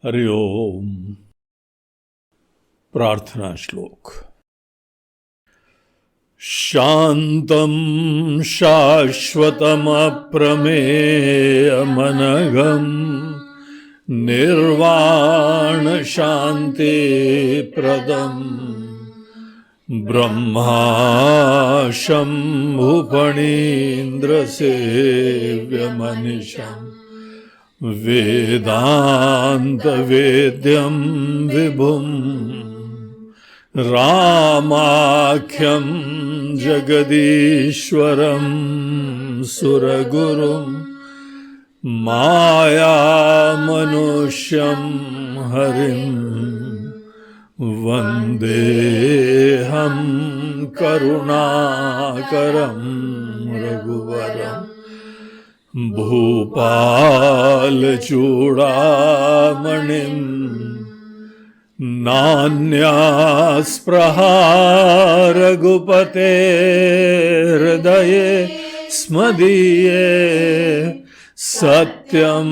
हरि ओम। प्रार्थना श्लोक। शांतं शाश्वतमप्रमेयमनघं निर्वाण शांति प्रदम् ब्रह्माशम्भुफणीन्द्रसेव्यमनिशम् वेदांत वेद्यं विभुम् रामाख्यं जगदीश्वरं सुरगुरुं मायामनुष्यं हरिं वन्देऽहं करुणाकरं रघुवरम् भूपालचूडामणिम् नान्यास्पृहा रघुपते हृदये स्मदीये सत्यं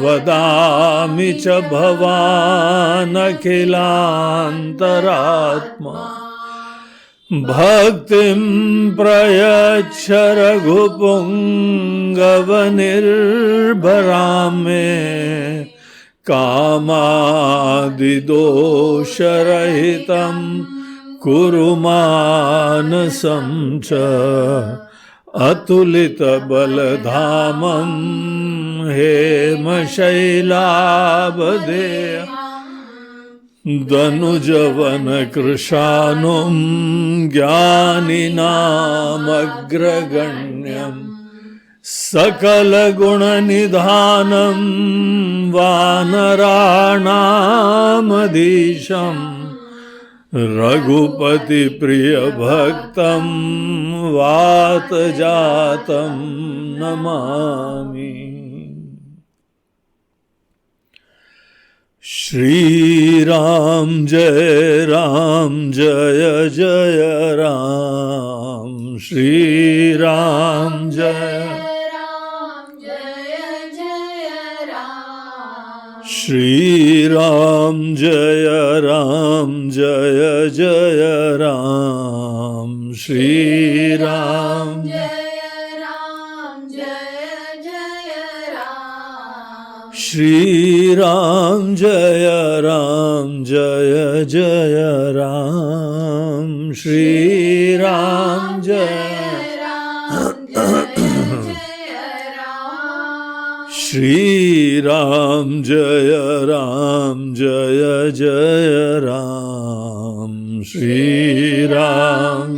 वदामि च भवानखिलान्तरात्मा भक्तिं प्रयच्छ रघुपुङ्गवनिर्भरां मे कामादिदोषरहितं कुरु मानसं च अतुलितबलधामं हेमशैलाभदेयं दनुजवनकृशानुं ज्ञानिनामग्रगण्यम् सकलगुणनिधानं वानराणामधीशं रघुपतिप्रियभक्तं वातजातं नमामि। श्रीराम जय जय राम। श्रीराम जय श्रीराम जय जय राम। श्रीराम श्रीराम जय जय राम। श्रीराम श्रीराम जय जय राम। श्रीराम श्रीराम जय जय राम। श्रीराम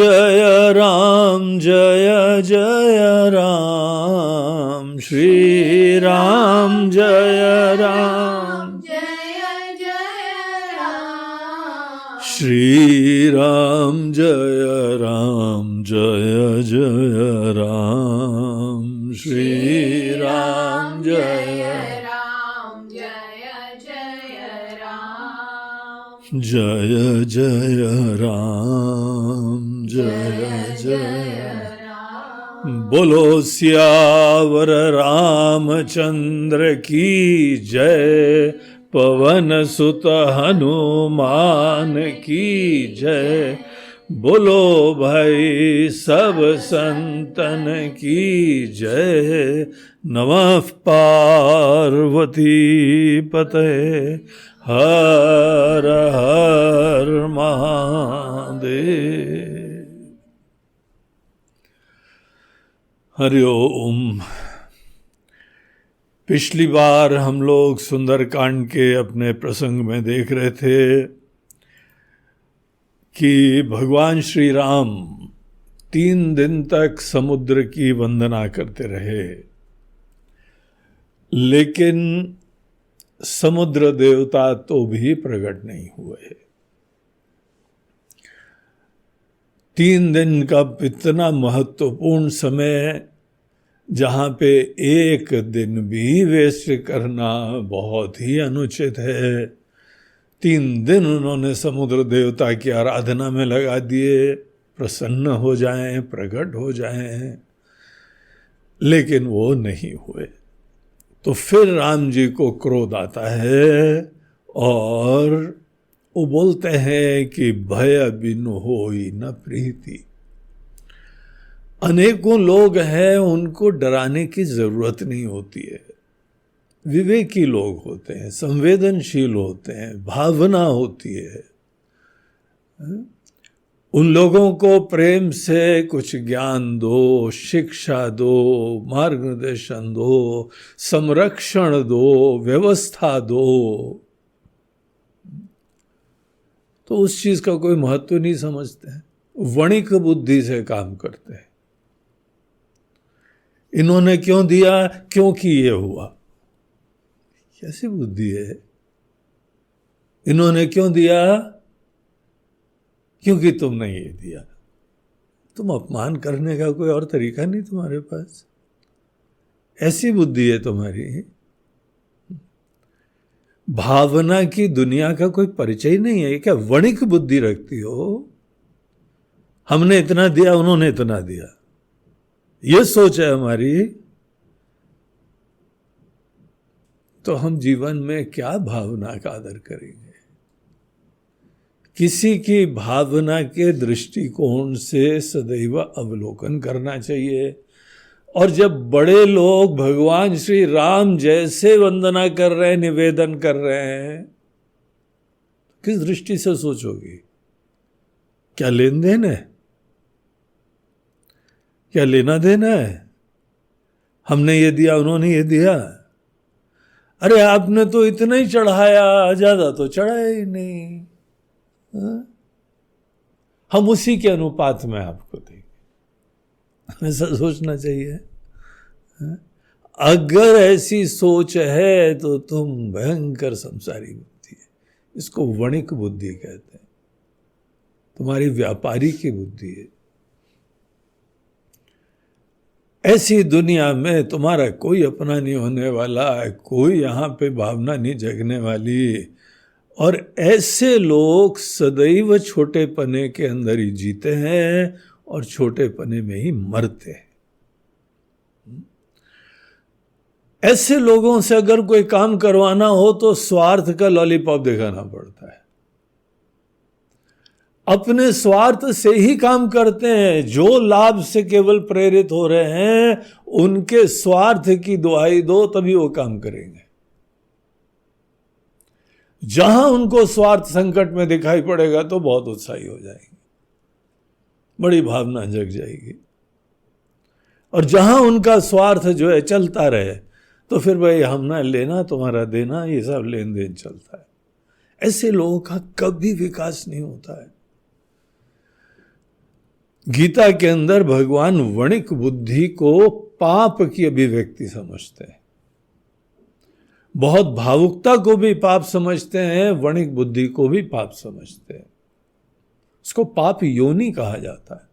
श्रीराम जय जय राम। श्रीराम जय श्रीराम जय जय राम। श्रीराम जय जय राम। जय बोलो सियावर रामचंद्र की जय। पवन सुत हनुमान की जय। बोलो भाई सब संतन की जय। नमः पार्वती पते हर हर महादेव। हरि ओम। पिछली बार हम लोग सुंदरकांड के अपने प्रसंग में देख रहे थे कि भगवान श्री राम 3 दिन तक समुद्र की वंदना करते रहे, लेकिन समुद्र देवता तो भी प्रकट नहीं हुए। 3 दिन का इतना महत्वपूर्ण समय जहाँ पे एक दिन भी वेस्ट करना बहुत ही अनुचित है। 3 दिन उन्होंने समुद्र देवता की आराधना में लगा दिए, प्रसन्न हो जाएं, प्रकट हो जाएं, लेकिन वो नहीं हुए। तो फिर राम जी को क्रोध आता है और वो बोलते हैं कि भय बिनु होई न प्रीति। अनेकों लोग हैं, उनको डराने की जरूरत नहीं होती है। विवेकी लोग होते हैं, संवेदनशील होते हैं, भावना होती है। उन लोगों को प्रेम से कुछ ज्ञान दो, शिक्षा दो, मार्गदर्शन दो, संरक्षण दो, व्यवस्था दो, तो उस चीज का कोई महत्व नहीं समझते हैं, वणिक बुद्धि से काम करते हैं। इन्होंने क्यों दिया, क्योंकि ये हुआ, कैसी बुद्धि है। इन्होंने क्यों दिया, क्योंकि तुमने ये दिया। तुम अपमान करने का कोई और तरीका नहीं तुम्हारे पास, ऐसी बुद्धि है तुम्हारी। भावना की दुनिया का कोई परिचय नहीं है। क्या वणिक बुद्धि रखती हो, हमने इतना दिया, उन्होंने इतना दिया, ये सोच है हमारी। तो हम जीवन में क्या भावना का आदर करेंगे। किसी की भावना के दृष्टिकोण से सदैव अवलोकन करना चाहिए। और जब बड़े लोग भगवान श्री राम जैसे वंदना कर रहे हैं, निवेदन कर रहे हैं, किस दृष्टि से सोचोगे। क्या लेन देन है, क्या लेना देना है। हमने ये दिया, उन्होंने ये दिया। अरे आपने तो इतना ही चढ़ाया, ज्यादा तो चढ़ाया ही नहीं। हम उसी के अनुपात में आपको देंगे, ऐसा सोचना चाहिए। अगर ऐसी सोच है तो तुम भयंकर संसारी बुद्धि है, इसको वणिक बुद्धि कहते हैं, तुम्हारी व्यापारी की बुद्धि है। ऐसी दुनिया में तुम्हारा कोई अपना नहीं होने वाला, कोई यहां पे भावना नहीं जगने वाली। और ऐसे लोग सदैव छोटे पने के अंदर ही जीते हैं और छोटे पने में ही मरते हैं। ऐसे लोगों से अगर कोई काम करवाना हो तो स्वार्थ का लॉलीपॉप दिखाना पड़ता है। अपने स्वार्थ से ही काम करते हैं। जो लाभ से केवल प्रेरित हो रहे हैं, उनके स्वार्थ की दुहाई दो, तभी वो काम करेंगे। जहां उनको स्वार्थ संकट में दिखाई पड़ेगा तो बहुत उत्साही हो जाएंगे, बड़ी भावना जग जाएगी। और जहां उनका स्वार्थ जो है चलता रहे, तो फिर भाई हमने लेना, तुम्हारा देना, ये सब लेन देन चलता है। ऐसे लोगों का कभी विकास नहीं होता है। गीता के अंदर भगवान वणिक बुद्धि को पाप की अभिव्यक्ति समझते हैं। बहुत भावुकता को भी पाप समझते हैं, वणिक बुद्धि को भी पाप समझते हैं। उसको पाप योनि कहा जाता है।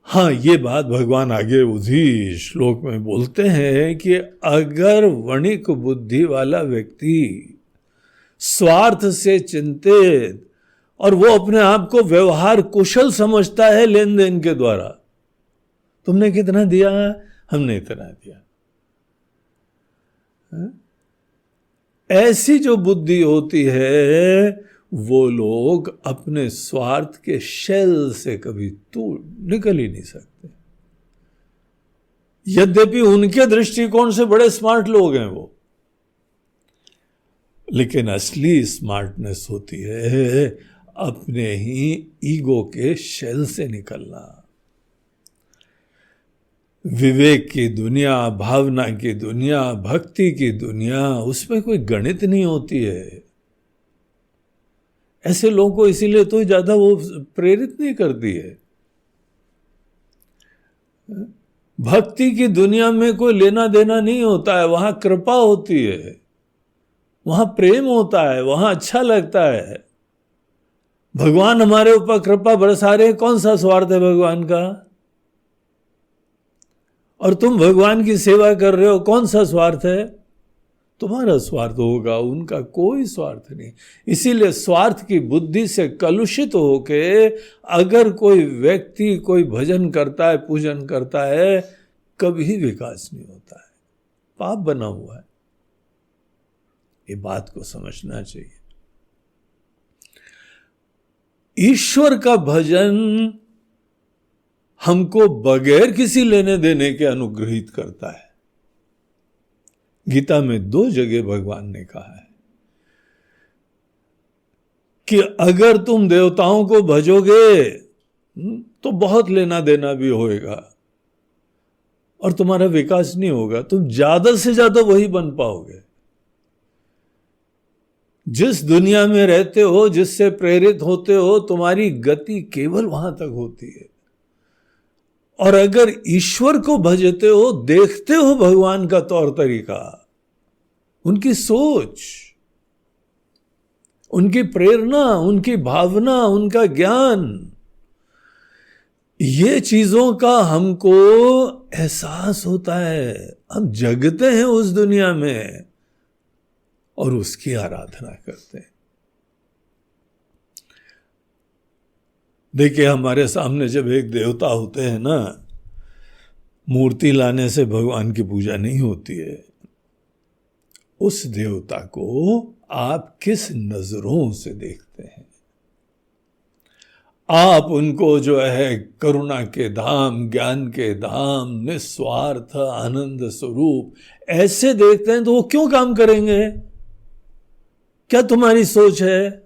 हाँ, ये बात भगवान आगे उसी श्लोक में बोलते हैं कि अगर वणिक बुद्धि वाला व्यक्ति स्वार्थ से चिंतित और वो अपने आप को व्यवहार कुशल समझता है लेन देन के द्वारा, तुमने कितना दिया, हमने इतना दिया, ऐसी जो बुद्धि होती है, वो लोग अपने स्वार्थ के शेल से कभी निकल ही नहीं सकते। यद्यपि उनके दृष्टिकोण से बड़े स्मार्ट लोग हैं वो, लेकिन असली स्मार्टनेस होती है अपने ही ईगो के शेल से निकलना। विवेक की दुनिया, भावना की दुनिया, भक्ति की दुनिया, उसमें कोई गणित नहीं होती है। ऐसे लोगों को इसीलिए तो ज्यादा वो प्रेरित नहीं करती है। भक्ति की दुनिया में कोई लेना देना नहीं होता है, वहां कृपा होती है, वहां प्रेम होता है, वहां अच्छा लगता है। भगवान हमारे ऊपर कृपा बरसा रहे, कौन सा स्वार्थ है भगवान का? और तुम भगवान की सेवा कर रहे हो, कौन सा स्वार्थ है? तुम्हारा स्वार्थ होगा, उनका कोई स्वार्थ नहीं। इसीलिए स्वार्थ की बुद्धि से कलुषित होके अगर कोई व्यक्ति कोई भजन करता है, पूजन करता है, कभी विकास नहीं होता है, पाप बना हुआ है। ये बात को समझना चाहिए। ईश्वर का भजन हमको बगैर किसी लेने देने के अनुग्रहित करता है। गीता में 2 जगह भगवान ने कहा है कि अगर तुम देवताओं को भजोगे तो बहुत लेना देना भी होएगा और तुम्हारा विकास नहीं होगा, तुम ज्यादा से ज्यादा वही बन पाओगे। जिस दुनिया में रहते हो, जिससे प्रेरित होते हो, तुम्हारी गति केवल वहां तक होती है। और अगर ईश्वर को भजते हो, देखते हो भगवान का तौर तरीका, उनकी सोच, उनकी प्रेरणा, उनकी भावना, उनका ज्ञान, ये चीजों का हमको एहसास होता है। हम जगते हैं उस दुनिया में और उसकी आराधना करते हैं। देखिए, हमारे सामने जब एक देवता होते हैं ना, मूर्ति लाने से भगवान की पूजा नहीं होती है। उस देवता को आप किस नजरों से देखते हैं? आप उनको जो है करुणा के धाम, ज्ञान के धाम, निस्वार्थ आनंद स्वरूप ऐसे देखते हैं, तो वो क्यों काम करेंगे? क्या तुम्हारी सोच है?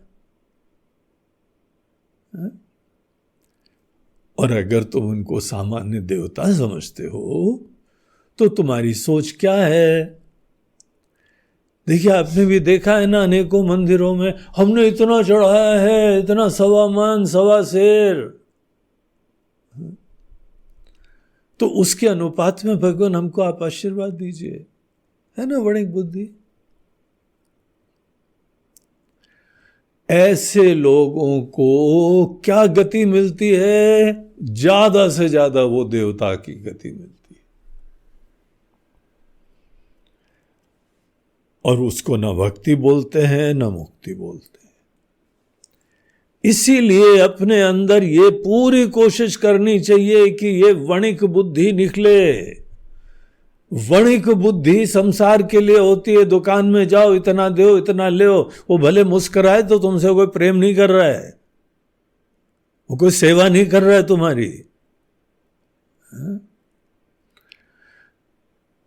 और अगर तुम उनको सामान्य देवता समझते हो तो तुम्हारी सोच क्या है? देखिए, आपने भी देखा है ना, अनेकों मंदिरों में हमने इतना चढ़ाया है, इतना 1.25 मन 1.25 सेर, तो उसके अनुपात में भगवान हमको आप आशीर्वाद दीजिए, है ना वणिक बुद्धि। ऐसे लोगों को क्या गति मिलती है? ज्यादा से ज्यादा वो देवता की गति मिलती है, और उसको न भक्ति बोलते हैं न मुक्ति बोलते हैं। इसीलिए अपने अंदर ये पूरी कोशिश करनी चाहिए कि ये वणिक बुद्धि निकले। वणिक बुद्धि संसार के लिए होती है, दुकान में जाओ, इतना दो, इतना ले, वो भले मुस्कुराए तो तुमसे कोई प्रेम नहीं कर रहा है, वो कोई सेवा नहीं कर रहा है तुम्हारी।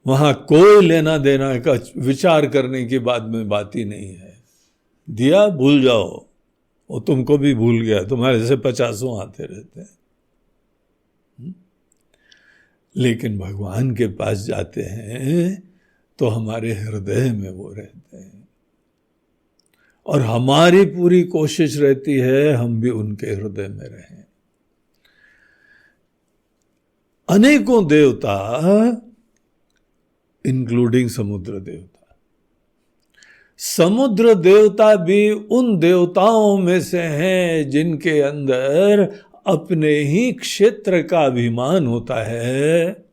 वहां कोई लेना देना का विचार करने की बाद में बात ही नहीं है। दिया, भूल जाओ, वो तुमको भी भूल गया, तुम्हारे से 50 आते रहते हैं। लेकिन भगवान के पास जाते हैं तो हमारे हृदय में वो रहते हैं, और हमारी पूरी कोशिश रहती है हम भी उनके हृदय में रहें। अनेकों देवता, इंक्लूडिंग समुद्र देवता, समुद्र देवता भी उन देवताओं में से हैं जिनके अंदर अपने ही क्षेत्र का अभिमान होता है,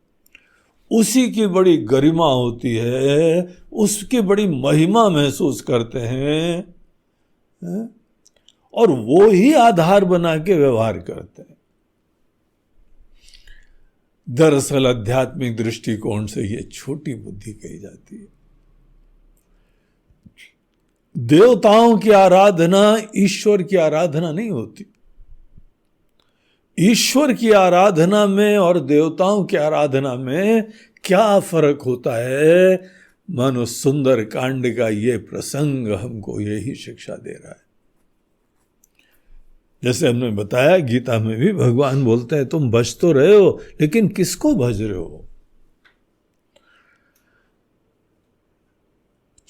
उसी की बड़ी गरिमा होती है, उसकी बड़ी महिमा महसूस करते हैं, और वो ही आधार बना के व्यवहार करते हैं। दरअसल आध्यात्मिक दृष्टिकोण से ये छोटी बुद्धि कही जाती है। देवताओं की आराधना ईश्वर की आराधना नहीं होती। ईश्वर की आराधना में और देवताओं की आराधना में क्या फर्क होता है? मानो सुंदर कांड का ये प्रसंग हमको यही शिक्षा दे रहा है। जैसे हमने बताया, गीता में भी भगवान बोलते हैं तुम भज तो रहे हो, लेकिन किसको भज रहे हो?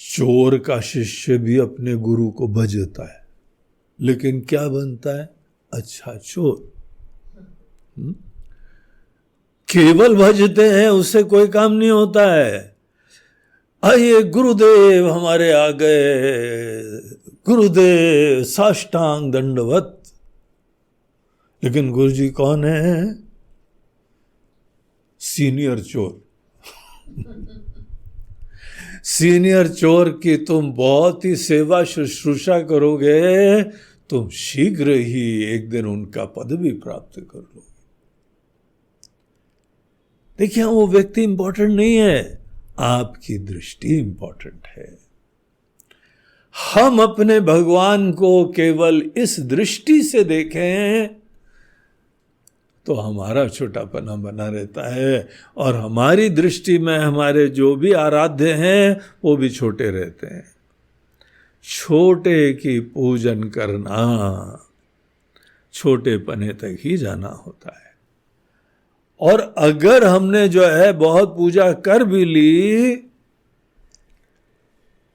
चोर का शिष्य भी अपने गुरु को भजता है, लेकिन क्या बनता है? अच्छा चोर। केवल भजते हैं, उससे कोई काम नहीं होता है। आइए गुरुदेव हमारे आ गए, गुरुदेव साष्टांग दंडवत। लेकिन गुरु जी कौन है? सीनियर चोर। सीनियर चोर की तुम बहुत ही सेवा शुश्रूषा करोगे, तुम शीघ्र ही एक दिन उनका पद भी प्राप्त कर लोगे। देखिए, वो व्यक्ति इंपॉर्टेंट नहीं है, आपकी दृष्टि इंपॉर्टेंट है। हम अपने भगवान को केवल इस दृष्टि से देखें तो हमारा छोटापना बना रहता है, और हमारी दृष्टि में हमारे जो भी आराध्य हैं वो भी छोटे रहते हैं। छोटे की पूजन करना छोटे पने तक ही जाना होता है। और अगर हमने जो है बहुत पूजा कर भी ली,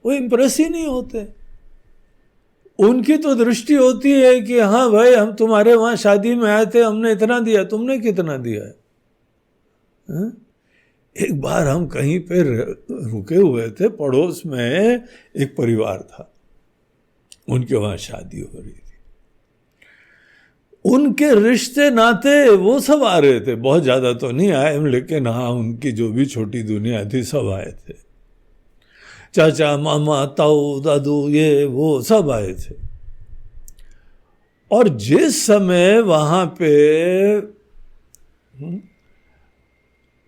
वो इंप्रेस ही नहीं होते। उनकी तो दृष्टि होती है कि हाँ भाई, हम तुम्हारे वहां शादी में आए थे, हमने इतना दिया, तुमने कितना दिया है? एक बार हम कहीं पे रुके हुए थे, पड़ोस में एक परिवार था, उनके वहां शादी हो रही थी। उनके रिश्ते नाते वो सब आ रहे थे, बहुत ज्यादा तो नहीं आए, लेकिन हाँ उनकी जो भी छोटी दुनिया थी सब आए थे। चाचा, मामा, ताऊ, दादू, ये वो सब आए थे। और जिस समय वहां पे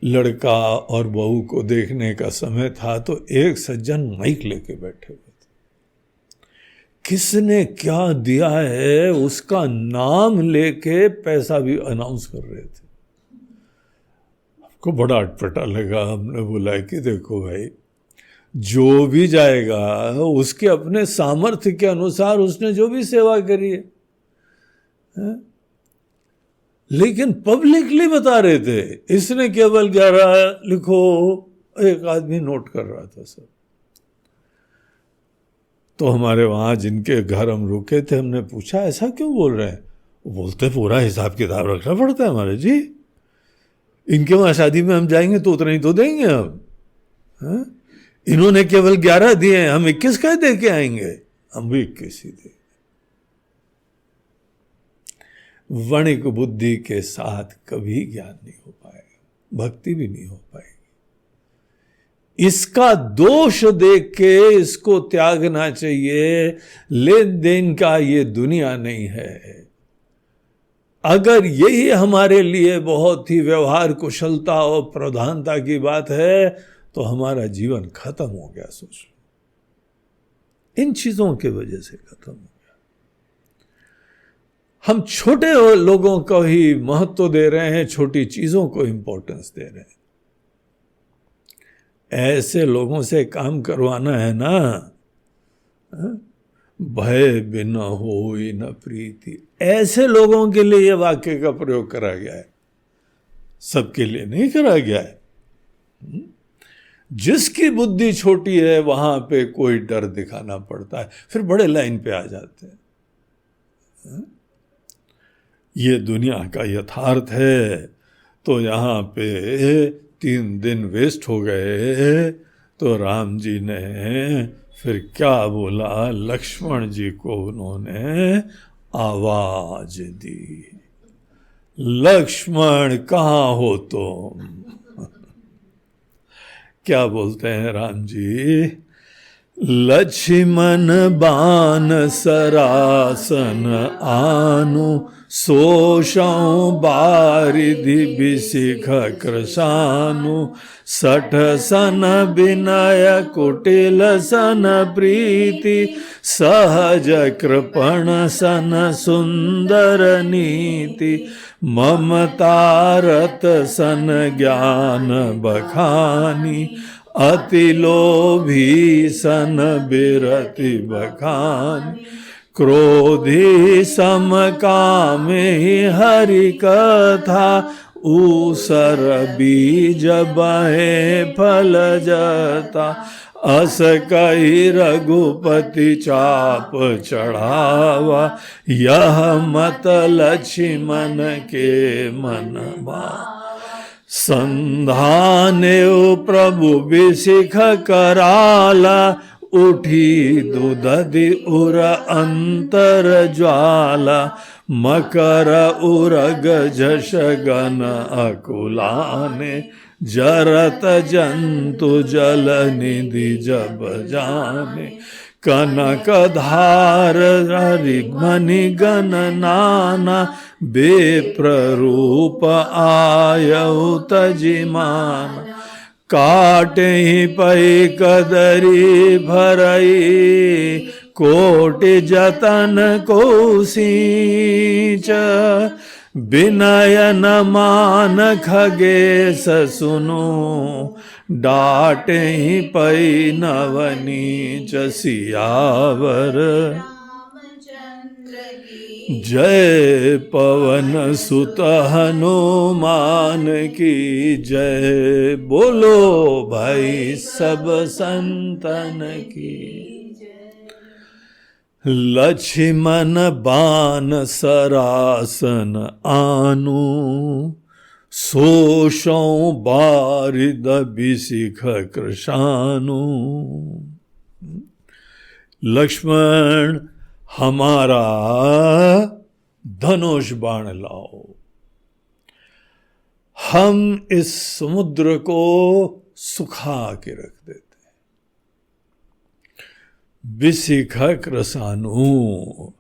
लड़का और बहू को देखने का समय था, तो एक सज्जन माइक लेके बैठे हुए थे। किसने क्या दिया है उसका नाम लेके पैसा भी अनाउंस कर रहे थे। हमको बड़ा अटपटा लगा। हमने बोला कि देखो भाई, जो भी जाएगा उसके अपने सामर्थ्य के अनुसार उसने जो भी सेवा करी है, लेकिन पब्लिकली बता रहे थे। इसने केवल 11 लिखो, एक आदमी नोट कर रहा था सब। तो हमारे वहां जिनके घर हम रुके थे, हमने पूछा ऐसा क्यों बोल रहे हैं? वो बोलते पूरा हिसाब किताब रखना पड़ता है हमारे जी, इनके वहां शादी में हम जाएंगे तो उतना ही तो देंगे हम। इन्होंने केवल 11 दिए, हम 21 का दे के आएंगे, हम भी 21 ही देंगे। वणिक बुद्धि के साथ कभी ज्ञान नहीं हो पाएगा, भक्ति भी नहीं हो पाएगी। इसका दोष देख के इसको त्यागना चाहिए। लेन देन का ये दुनिया नहीं है। अगर यही हमारे लिए बहुत ही व्यवहार कुशलता और प्रधानता की बात है, तो हमारा जीवन खत्म हो गया। सोच लो, इन चीजों की वजह से खत्म हो गया। हम छोटे लोगों को ही महत्व दे रहे हैं, छोटी चीजों को इंपॉर्टेंस दे रहे हैं। ऐसे लोगों से काम करवाना है ना, भय बिना होई न प्रीति, ऐसे लोगों के लिए यह वाक्य का प्रयोग करा गया है, सबके लिए नहीं करा गया है। जिसकी बुद्धि छोटी है वहां पे कोई डर दिखाना पड़ता है, फिर बड़े लाइन पे आ जाते हैं। ये दुनिया का यथार्थ है। तो यहाँ पे 3 दिन वेस्ट हो गए, तो राम जी ने फिर क्या बोला, लक्ष्मण जी को उन्होंने आवाज दी, लक्ष्मण कहाँ हो तुम? क्या बोलते हैं राम जी, लक्ष्मण बान सरासन आनु, सोषौ बारिधि बिसिख कृशानु, सठ सन विनय कुटिल सन प्रीति, सहज कृपण सन सुंदर नीति, ममतारत सन ज्ञान बखानी, अति लोभी सन बिरति बखानी, क्रोधी सम कामे हरि कथा, ऊसर बीज बहे फल जता, अस कही रघुपति चाप चढ़ावा, यह मत लक्ष्मण के मन भावा, संधाने प्रभु बिसिख कराला, उठी दुदधि उर अंतर ज्वाला, मकर उरग झष गन अकुलाने, जरत जंतु जल निधि जब जाने, कनक धार मणि गण नाना, बेप्ररूप आयउ तजिमान, काटे पै कदरी भरई, कोटि जतन को सींच, विनय न मान खगेश सुनो, डाटे पै नवनीच सियावर। जय पवन सुत हनुमान की जय, बोलो भाई सब संतन की। लक्ष्मण बान सरासन आनु, सोषों बारिद बिसिख कृशानु। लक्ष्मण हमारा धनुष बाण लाओ, हम इस समुद्र को सुखा के रख देते। बिसिख कृशानु,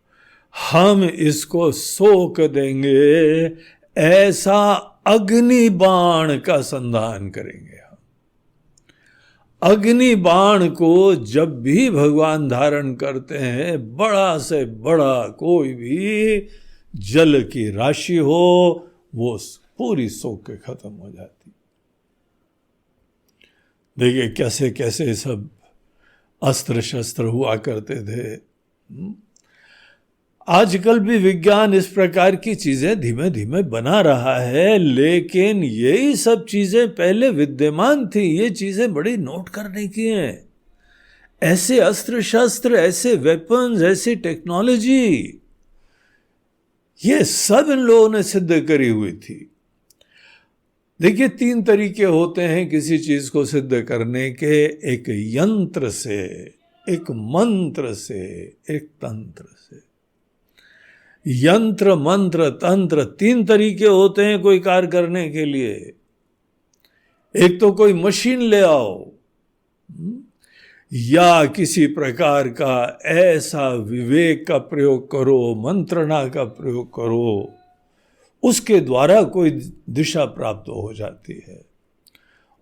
हम इसको सोख देंगे, ऐसा अग्नि बाण का संधान करेंगे। अग्नि बाण को जब भी भगवान धारण करते हैं, बड़ा से बड़ा कोई भी जल की राशि हो, वो पूरी सोख के खत्म हो जाती। देखिए कैसे कैसे सब अस्त्र शस्त्र हुआ करते थे। आजकल भी विज्ञान इस प्रकार की चीजें धीमे धीमे बना रहा है, लेकिन यही सब चीजें पहले विद्यमान थी। ये चीजें बड़ी नोट करने की हैं। ऐसे अस्त्र शस्त्र, ऐसे वेपन्स, ऐसी टेक्नोलॉजी, ये सब इन लोगों ने सिद्ध करी हुई थी। देखिए 3 तरीके होते हैं किसी चीज को सिद्ध करने के, एक यंत्र से, एक मंत्र से, एक तंत्र से। यंत्र, मंत्र, तंत्र 3 तरीके होते हैं कोई कार्य करने के लिए। एक तो कोई मशीन ले आओ, या किसी प्रकार का ऐसा विवेक का प्रयोग करो, मंत्रणा का प्रयोग करो, उसके द्वारा कोई दिशा प्राप्त हो जाती है।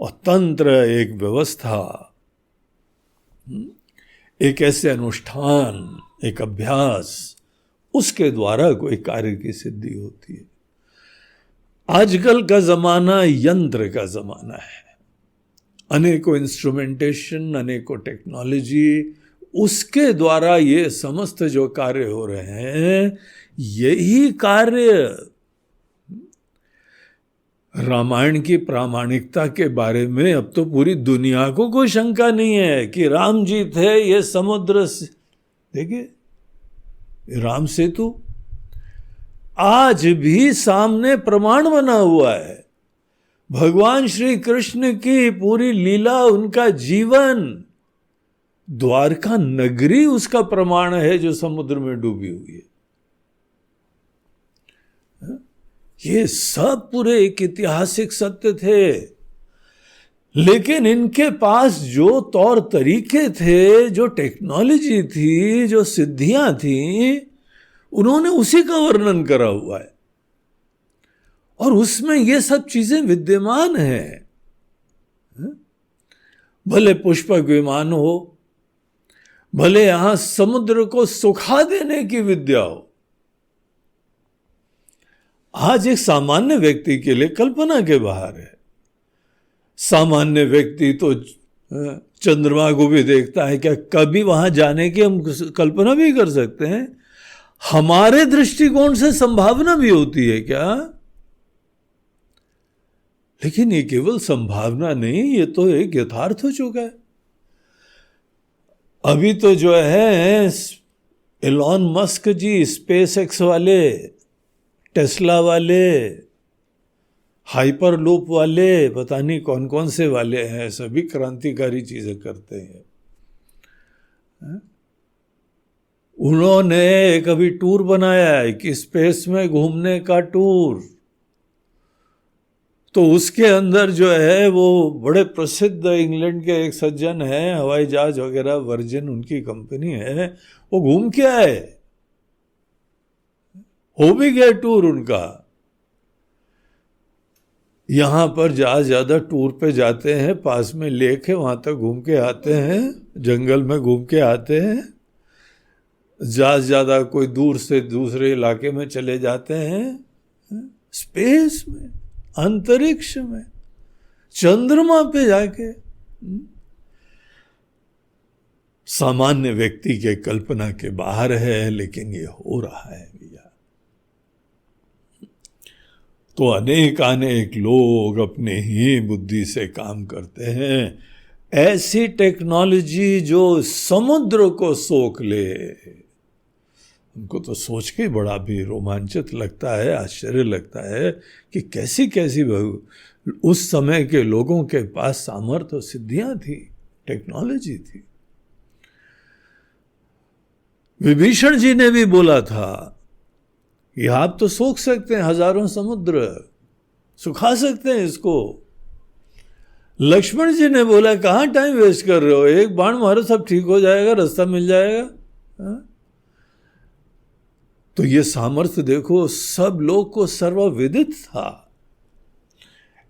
और तंत्र एक व्यवस्था, एक ऐसे अनुष्ठान, एक अभ्यास, उसके द्वारा कोई कार्य की सिद्धि होती है। आजकल का जमाना यंत्र का जमाना है। अनेकों इंस्ट्रूमेंटेशन, अनेकों टेक्नोलॉजी, उसके द्वारा ये समस्त जो कार्य हो रहे हैं, यही कार्य रामायण की प्रामाणिकता के बारे में अब तो पूरी दुनिया को कोई शंका नहीं है कि राम जी थे। ये समुद्र, देखिए राम सेतु आज भी सामने प्रमाण बना हुआ है। भगवान श्री कृष्ण की पूरी लीला, उनका जीवन, द्वारका नगरी उसका प्रमाण है जो समुद्र में डूबी हुई है। ये सब पूरे एक ऐतिहासिक सत्य थे, लेकिन इनके पास जो तौर तरीके थे, जो टेक्नोलॉजी थी, जो सिद्धियां थी, उन्होंने उसी का वर्णन करा हुआ है और उसमें ये सब चीजें विद्यमान हैं। भले पुष्पक विमान हो, भले यहां समुद्र को सुखा देने की विद्या हो, आज एक सामान्य व्यक्ति के लिए कल्पना के बाहर है। सामान्य व्यक्ति तो चंद्रमा को भी देखता है, क्या कभी वहां जाने की हम कल्पना भी कर सकते हैं? हमारे दृष्टिकोण से संभावना भी होती है क्या? लेकिन ये केवल संभावना नहीं, ये तो एक यथार्थ हो चुका है। अभी तो जो है एलॉन मस्क जी, स्पेस एक्स वाले, टेस्ला वाले, हाइपर लूप वाले, पता नहीं कौन कौन से वाले हैं, सभी क्रांतिकारी चीजें करते हैं। उन्होंने कभी टूर बनाया है कि स्पेस में घूमने का टूर, तो उसके अंदर जो है वो बड़े प्रसिद्ध इंग्लैंड के एक सज्जन हैं, हवाई जहाज वगैरह वर्जिन उनकी कंपनी है, वो घूम के आए, हो भी गया टूर उनका। यहां पर ज्यादा टूर पे जाते हैं, पास में लेक है वहां तक घूम के आते हैं, जंगल में घूम के आते हैं, ज्यादा कोई दूर से दूसरे इलाके में चले जाते हैं, स्पेस में, अंतरिक्ष में, चंद्रमा पे जाके। सामान्य व्यक्ति के कल्पना के बाहर है, लेकिन ये हो रहा है भैया। तो अनेक लोग अपने ही बुद्धि से काम करते हैं। ऐसी टेक्नोलॉजी जो समुद्र को सोख ले, हमको तो सोच के बड़ा भी रोमांचित लगता है, आश्चर्य लगता है कि कैसी कैसी उस समय के लोगों के पास सामर्थ्य और सिद्धियां थी, टेक्नोलॉजी थी। विभीषण जी ने भी बोला था कि आप तो सोख सकते हैं हजारों समुद्र, सुखा सकते हैं इसको। लक्ष्मण जी ने बोला कहां टाइम वेस्ट कर रहे हो, एक बाण मारो सब ठीक हो जाएगा, रास्ता मिल जाएगा। हा? तो ये सामर्थ्य देखो, सब लोग को सर्वविदित था,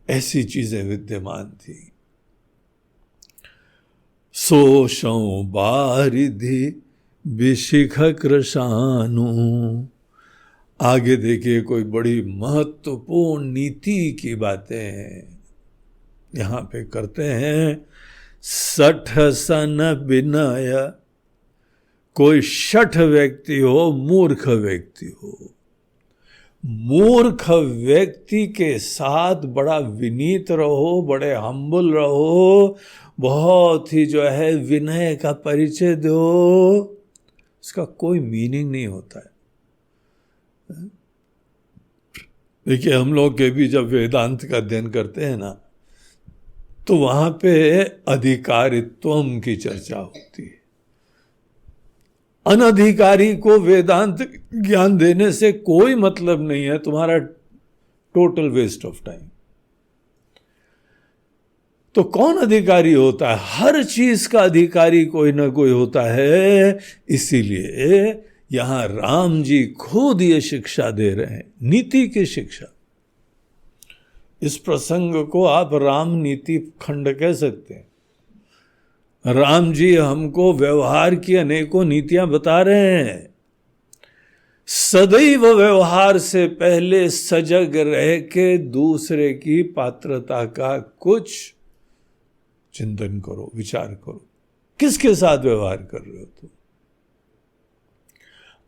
ऐसी चीजें विद्यमान थी। सोशं बारिधि विशिख कृशानु। आगे देखिए कोई बड़ी महत्वपूर्ण नीति की बातें यहां पे करते हैं। सठ सन विनय, कोई शठ व्यक्ति हो, मूर्ख व्यक्ति हो, मूर्ख व्यक्ति के साथ बड़ा विनीत रहो, बड़े हम्बल रहो, बहुत ही जो है विनय का परिचय दो। इसका कोई मीनिंग नहीं होता है। देखिए हम लोग के भी जब वेदांत का अध्ययन करते हैं ना, तो वहां पे अधिकारित्वम की चर्चा होती है। अनधिकारी को वेदांत ज्ञान देने से कोई मतलब नहीं है, तुम्हारा टोटल वेस्ट ऑफ टाइम। तो कौन अधिकारी होता है? हर चीज का अधिकारी कोई ना कोई होता है। इसीलिए यहां राम जी खुद ये शिक्षा दे रहे हैं, नीति की शिक्षा। इस प्रसंग को आप राम नीति खंड कह सकते हैं। राम जी हमको व्यवहार की अनेकों नीतियां बता रहे हैं। सदैव व्यवहार से पहले सजग रह के दूसरे की पात्रता का कुछ चिंतन करो, विचार करो, किसके साथ व्यवहार कर रहे हो तुम।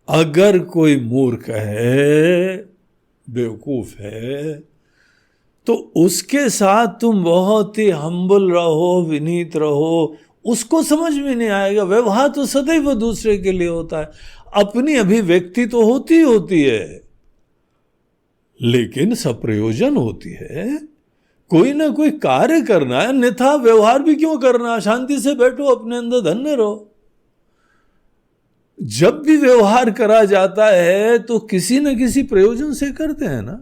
अगर कोई मूर्ख है, बेवकूफ है, तो उसके साथ तुम बहुत ही हम्बल रहो, विनीत रहो, उसको समझ में नहीं आएगा। व्यवहार तो सदैव दूसरे के लिए होता है, अपनी अभिव्यक्ति तो होती है, लेकिन सप्रयोजन होती है। कोई ना कोई कार्य करना है, अन्यथा व्यवहार भी क्यों करना। शांति से बैठो, अपने अंदर धन्य रहो। जब भी व्यवहार करा जाता है तो किसी न किसी प्रयोजन से करते हैं ना।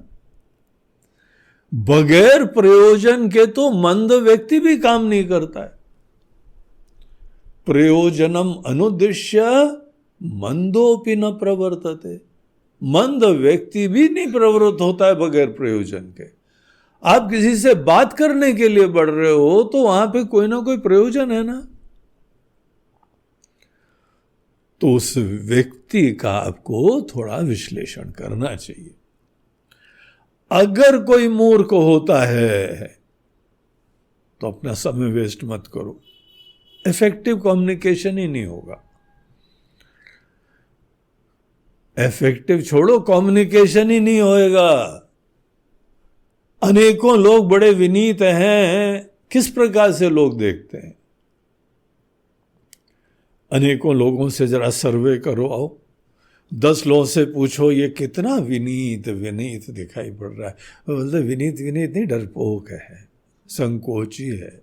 बगैर प्रयोजन के तो मंद व्यक्ति भी काम नहीं करता है। प्रयोजनम अनुद्देश्य मंदोपि न प्रवर्तते। मंद व्यक्ति भी नहीं प्रवृत्त होता है बगैर प्रयोजन के। आप किसी से बात करने के लिए बढ़ रहे हो तो वहां पे कोई ना कोई प्रयोजन है ना। तो उस व्यक्ति का आपको थोड़ा विश्लेषण करना चाहिए। अगर कोई मूर्ख होता है तो अपना समय वेस्ट मत करो, इफेक्टिव कम्युनिकेशन ही नहीं होगा। इफेक्टिव छोड़ो, कम्युनिकेशन ही नहीं होएगा। अनेकों लोग बड़े विनीत हैं, किस प्रकार से लोग देखते हैं। अनेकों लोगों से जरा सर्वे करो, आओ 10 लोगों से पूछो ये कितना विनीत विनीत दिखाई पड़ रहा है। बोलते विनीत विनीत नहीं, डरपोक है, संकोची है,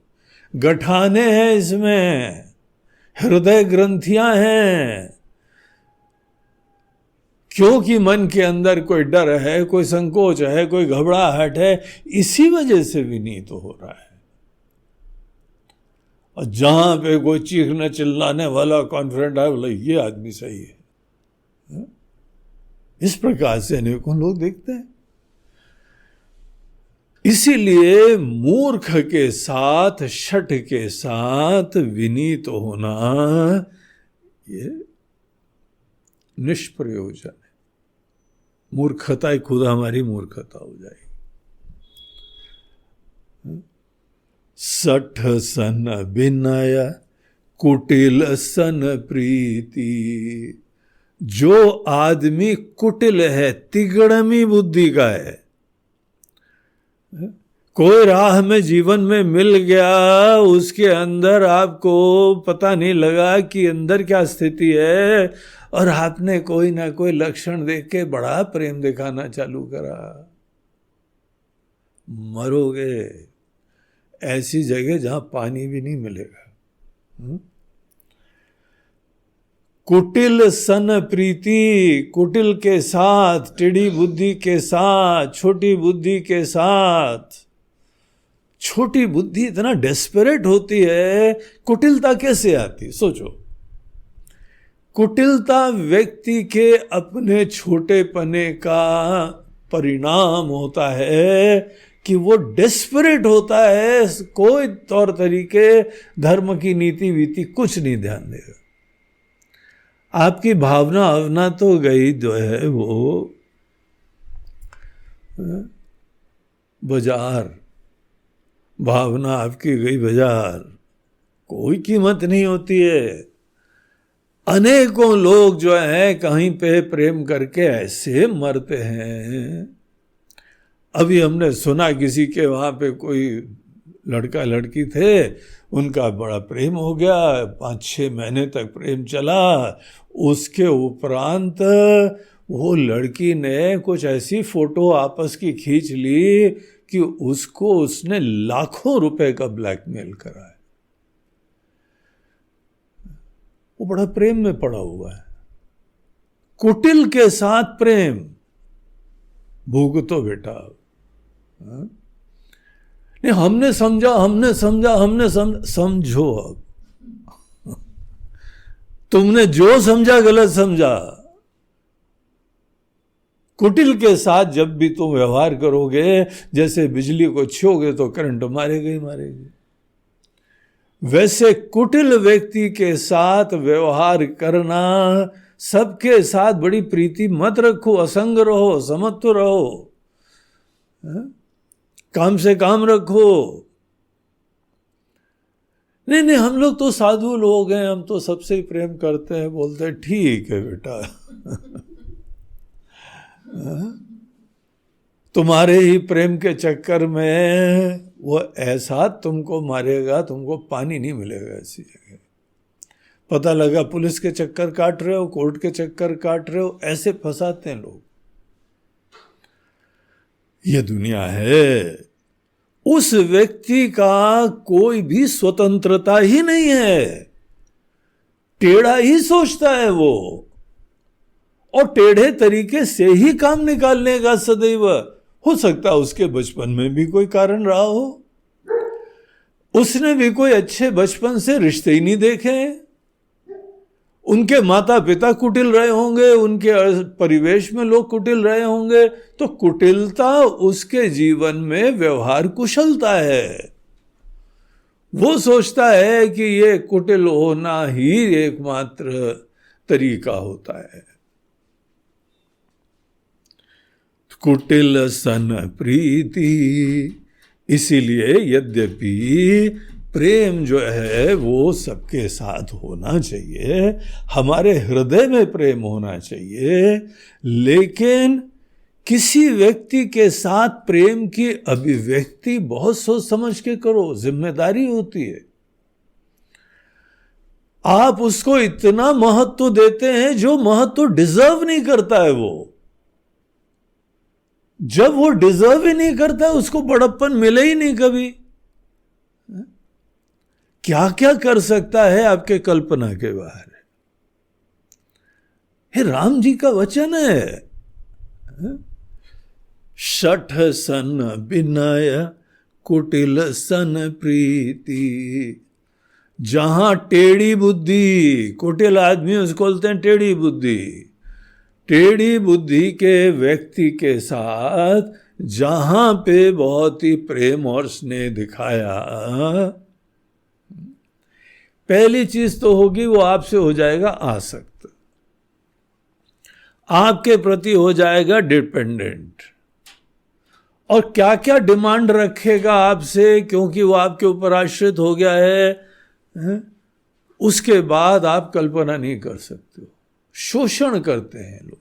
गठाने हैं इसमें, हृदय ग्रंथियां हैं। क्योंकि मन के अंदर कोई डर है, कोई संकोच है, कोई घबराहट है, इसी वजह से विनीत हो रहा है। और जहां पे कोई चीखने चिल्लाने वाला कॉन्फिडेंट है, बोला ये आदमी सही है। इस प्रकार से अनेकों लोग देखते हैं। इसीलिए मूर्ख के साथ, शठ के साथ विनीत होना ये निष्प्रयोजन है। मूर्खता खुद हमारी मूर्खता हो जाएगी। सठ सन विनय कुटिल सन प्रीति। जो आदमी कुटिल है, तिगड़मी बुद्धि का है, कोई राह में जीवन में मिल गया, उसके अंदर आपको पता नहीं लगा कि अंदर क्या स्थिति है, और आपने कोई ना कोई लक्षण देख के बड़ा प्रेम दिखाना चालू करा, मरोगे। ऐसी जगह जहां पानी भी नहीं मिलेगा। कुटिल सन प्रीति, कुटिल के साथ, टेढ़ी बुद्धि के साथ, छोटी बुद्धि के साथ। छोटी बुद्धि इतना डेस्परेट होती है, कुटिलता कैसे आती? सोचो, कुटिलता व्यक्ति के अपने छोटेपने का परिणाम होता है कि वो डेस्परेट होता है, कोई तौर तरीके, धर्म की नीति वीति कुछ नहीं ध्यान देगा। आपकी भावना अवना तो गई जो है वो बाजार, भावना आपकी गई बाजार, कोई कीमत नहीं होती है। अनेकों लोग जो है कहीं पे प्रेम करके ऐसे मरते हैं। अभी हमने सुना किसी के वहां पे कोई लड़का लड़की थे, उनका बड़ा प्रेम हो गया, 5-6 महीने तक प्रेम चला। उसके उपरांत वो लड़की ने कुछ ऐसी फोटो आपस की खींच ली कि उसको उसने लाखों रुपए का ब्लैकमेल करा है। वो बड़ा प्रेम में पड़ा हुआ है। कुटिल के साथ प्रेम, भुगतो बेटा। नहीं, हमने समझा, समझो। अब तुमने जो समझा गलत समझा। कुटिल के साथ जब भी तुम व्यवहार करोगे, जैसे बिजली को छूओगे तो करंट मारेगी मारेगी, वैसे कुटिल व्यक्ति के साथ व्यवहार करना। सबके साथ बड़ी प्रीति मत रखो, असंग रहो, समत्व रहो, काम से काम रखो। नहीं, हम लोग तो साधु लोग हैं, हम तो सबसे ही प्रेम करते हैं, बोलते हैं ठीक है बेटा। तुम्हारे ही प्रेम के चक्कर में वो ऐसा तुमको मारेगा, तुमको पानी नहीं मिलेगा ऐसी जगह। पता लगा पुलिस के चक्कर काट रहे हो, कोर्ट के चक्कर काट रहे हो, ऐसे फंसाते हैं लोग। ये दुनिया है। उस व्यक्ति का कोई भी स्वतंत्रता ही नहीं है, टेढ़ा ही सोचता है वो, और टेढ़े तरीके से ही काम निकालने का सदैव। हो सकता है उसके बचपन में भी कोई कारण रहा हो, उसने भी कोई अच्छे बचपन से रिश्ते ही नहीं देखे, उनके माता पिता कुटिल रहे होंगे, उनके परिवेश में लोग कुटिल रहे होंगे, तो कुटिलता उसके जीवन में व्यवहार कुशलता है। वो सोचता है कि ये कुटिल होना ही एकमात्र तरीका होता है। कुटिल सन प्रीति। इसीलिए यद्यपि प्रेम जो है वो सबके साथ होना चाहिए, हमारे हृदय में प्रेम होना चाहिए, लेकिन किसी व्यक्ति के साथ प्रेम की अभिव्यक्ति बहुत सोच समझ के करो, जिम्मेदारी होती है। आप उसको इतना महत्व देते हैं जो महत्व डिजर्व नहीं करता है। वो जब वो डिजर्व ही नहीं करता, उसको बड़प्पन मिले ही नहीं कभी। क्या क्या कर सकता है आपके कल्पना के बाहर है। हे राम जी का वचन है, शठ सन विनय कुटिल सन प्रीति। जहां टेढ़ी बुद्धि, कुटिल आदमी उसको बोलते हैं टेढ़ी बुद्धि, टेढ़ी बुद्धि के व्यक्ति के साथ जहां पे बहुत ही प्रेम और स्नेह दिखाया, पहली चीज तो होगी वो आपसे हो जाएगा आसक्त, आपके प्रति हो जाएगा डिपेंडेंट, और क्या क्या डिमांड रखेगा आपसे, क्योंकि वो आपके ऊपर आश्रित हो गया है, उसके बाद आप कल्पना नहीं कर सकते हो। शोषण करते हैं लोग।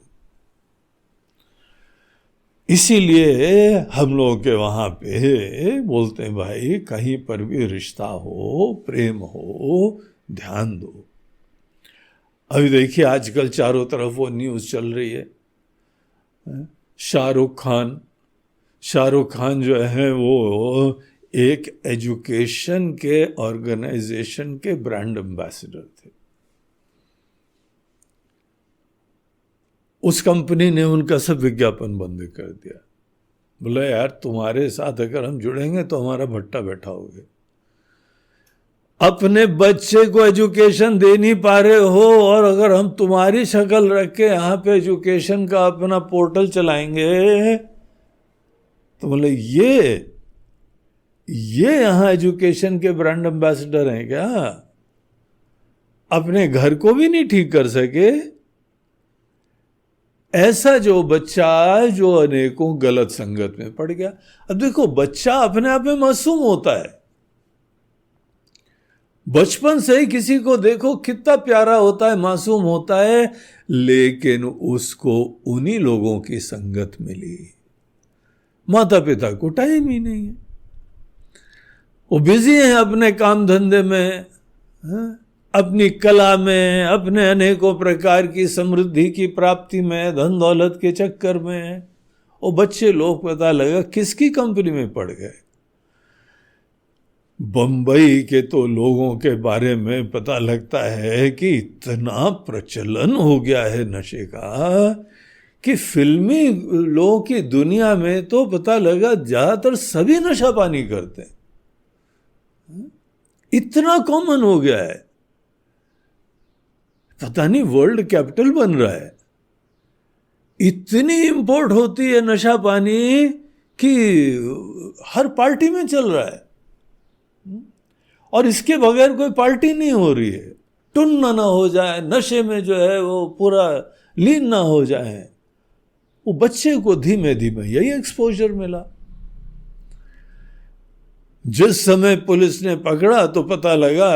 इसीलिए हम लोग के वहां पे बोलते हैं भाई कहीं पर भी रिश्ता हो, प्रेम हो, ध्यान दो। अभी देखिए आजकल चारों तरफ वो न्यूज चल रही है, शाहरुख खान जो है वो एक एजुकेशन के ऑर्गेनाइजेशन के ब्रांड एम्बेसडर थे। उस कंपनी ने उनका सब विज्ञापन बंद कर दिया। बोला यार तुम्हारे साथ अगर हम जुड़ेंगे तो हमारा भट्टा बैठा होगे। अपने बच्चे को एजुकेशन दे नहीं पा रहे हो, और अगर हम तुम्हारी शक्ल रख के यहाँ पे एजुकेशन का अपना पोर्टल चलाएंगे तो बोले ये यहाँ एजुकेशन के ब्रांड एम्बेसडर हैं क्या? अपने घर को भी नहीं ठीक कर सके। ऐसा जो बच्चा जो अनेकों गलत संगत में पड़ गया। अब देखो बच्चा अपने आप में मासूम होता है, बचपन से ही किसी को देखो कितना प्यारा होता है, मासूम होता है, लेकिन उसको उन्हीं लोगों की संगत मिली। माता पिता को टाइम ही नहीं है, वो बिजी हैं अपने काम धंधे में, अपनी कला में, अपने अनेकों प्रकार की समृद्धि की प्राप्ति में, धन दौलत के चक्कर में। वो बच्चे लोग पता लगा किसकी कंपनी में पड़ गए। बंबई के तो लोगों के बारे में पता लगता है कि इतना प्रचलन हो गया है नशे का कि फिल्मी लोगों की दुनिया में तो पता लगा ज्यादातर सभी नशा पानी करते हैं। इतना कॉमन हो गया है, पता नहीं वर्ल्ड कैपिटल बन रहा है। इतनी इंपोर्ट होती है नशा पानी कि हर पार्टी में चल रहा है, और इसके बगैर कोई पार्टी नहीं हो रही है। टुन्न ना हो जाए, नशे में जो है वो पूरा लीन ना हो जाए। वो बच्चे को धीमे धीमे यही एक्सपोजर मिला। जिस समय पुलिस ने पकड़ा तो पता लगा,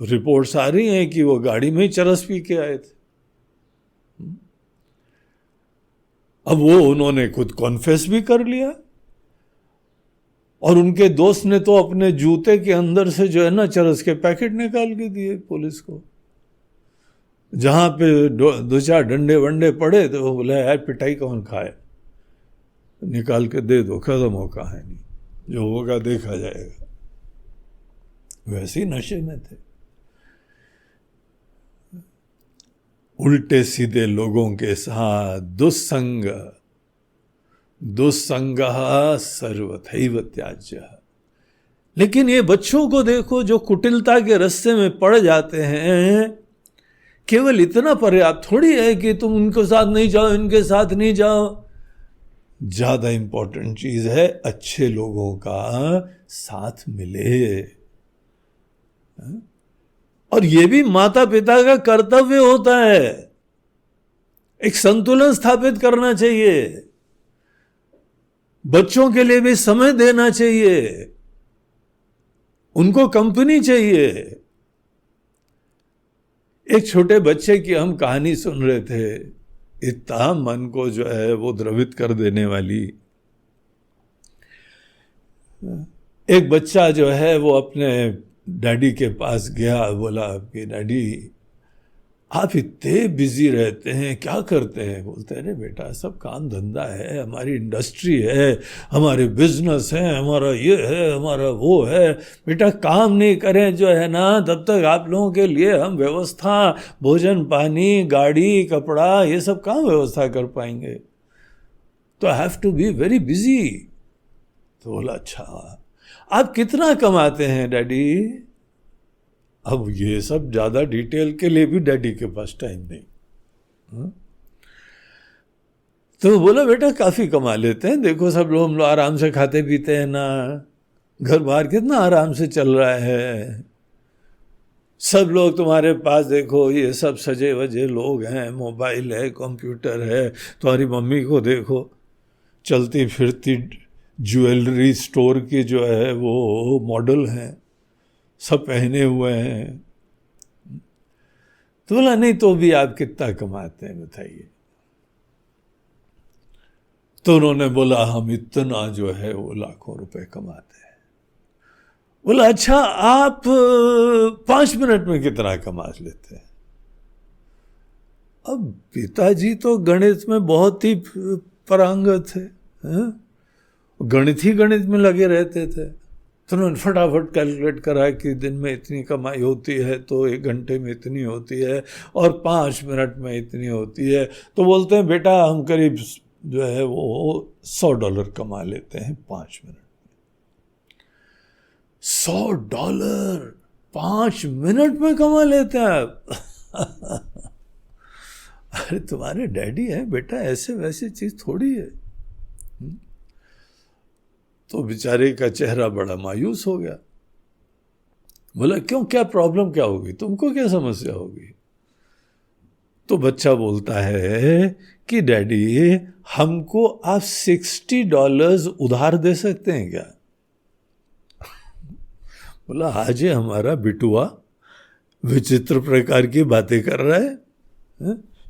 रिपोर्ट्स आ रही हैं कि वो गाड़ी में ही चरस पी के आए थे। अब वो उन्होंने खुद कॉन्फेस भी कर लिया, और उनके दोस्त ने तो अपने जूते के अंदर से जो है ना चरस के पैकेट निकाल के दिए पुलिस को। जहां पे दो चार डंडे वंडे पड़े तो वो बोला यार पिटाई कौन खाए, निकाल के दे दो, खत्म हो कहानी, जो होगा देखा जाएगा। वैसे ही नशे में थे। उल्टे सीधे लोगों के साथ दुस्संग सर्वथैव त्याज्य। लेकिन ये बच्चों को देखो जो कुटिलता के रास्ते में पड़ जाते हैं, केवल इतना पर्याप्त थोड़ी है कि तुम उनके साथ नहीं जाओ, इनके साथ नहीं जाओ। ज्यादा इंपॉर्टेंट चीज है अच्छे लोगों का साथ मिले। और यह भी माता पिता का कर्तव्य होता है, एक संतुलन स्थापित करना चाहिए। बच्चों के लिए भी समय देना चाहिए, उनको कंपनी चाहिए। एक छोटे बच्चे की हम कहानी सुन रहे थे, इतना मन को जो है वो द्रवित कर देने वाली। एक बच्चा जो है वो अपने डैडी के पास गया, बोला कि डैडी आप इतने बिजी रहते हैं, क्या करते हैं? बोलते हैं अरे बेटा सब काम धंधा है, हमारी इंडस्ट्री है, हमारे बिजनेस है, हमारा ये है, हमारा वो है। बेटा काम नहीं करें जो है ना, तब तक आप लोगों के लिए हम व्यवस्था, भोजन पानी, गाड़ी, कपड़ा, ये सब कहाँ व्यवस्था कर पाएंगे? तो I have to be very busy. तो बोला अच्छा आप कितना कमाते हैं डैडी? अब ये सब ज्यादा डिटेल के लिए भी डैडी के पास टाइम नहीं। तो बोला बेटा काफी कमा लेते हैं, देखो सब लोग, हम लोग आराम से खाते पीते हैं ना, घर बार कितना आराम से चल रहा है, सब लोग तुम्हारे पास देखो ये सब सजे वजे लोग हैं, मोबाइल है, कंप्यूटर है, तुम्हारी मम्मी को देखो चलती फिरती ज्वेलरी स्टोर की जो है वो मॉडल हैं, सब पहने हुए हैं। तो बोला नहीं तो भी आप कितना कमाते हैं बताइए? तो उन्होंने बोला हम इतना जो है वो लाखों रुपए कमाते हैं। बोला अच्छा आप 5 मिनट में कितना कमा लेते हैं? अब पिताजी तो गणित में बहुत ही पारंगत थे, गणित में लगे रहते थे। तो उन्होंने फटाफट कैलकुलेट करा कि दिन में इतनी कमाई होती है तो 1 घंटे में इतनी होती है और 5 मिनट में इतनी होती है। तो बोलते हैं बेटा हम करीब जो है वो $100 कमा लेते हैं 5 मिनट में। $100 5 मिनट में कमा लेते हैं आप? अरे तुम्हारे डैडी हैं बेटा, ऐसे वैसे चीज थोड़ी है। तो बेचारे का चेहरा बड़ा मायूस हो गया। बोला क्यों, क्या प्रॉब्लम क्या होगी, तुमको क्या समस्या होगी? तो बच्चा बोलता है कि डैडी हमको आप $60 उधार दे सकते हैं क्या? बोला आज ये हमारा बिटुआ विचित्र प्रकार की बातें कर रहा है,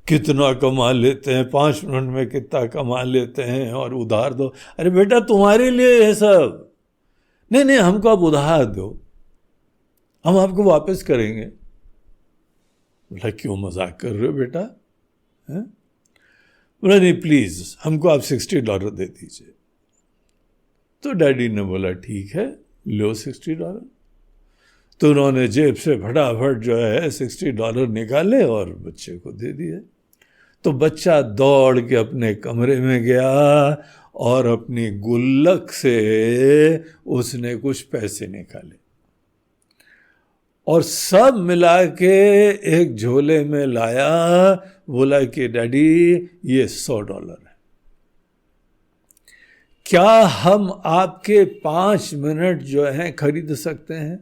कितना कमा लेते हैं, 5 मिनट में कितना कमा लेते हैं और उधार दो। अरे बेटा तुम्हारे लिए है सब। नहीं नहीं हमको आप उधार दो, हम आपको वापस करेंगे। बोला क्यों मजाक कर रहे हो बेटा? बोला नहीं प्लीज हमको आप $60 दे दीजिए। तो डैडी ने बोला ठीक है लो $60। तो उन्होंने जेब से फटाफट जो है $60 निकाले और बच्चे को दे दिए। तो बच्चा दौड़ के अपने कमरे में गया और अपनी गुल्लक से उसने कुछ पैसे निकाले और सब मिला के एक झोले में लाया। बोला कि डैडी ये $100 है, क्या हम आपके 5 मिनट जो हैं खरीद सकते हैं?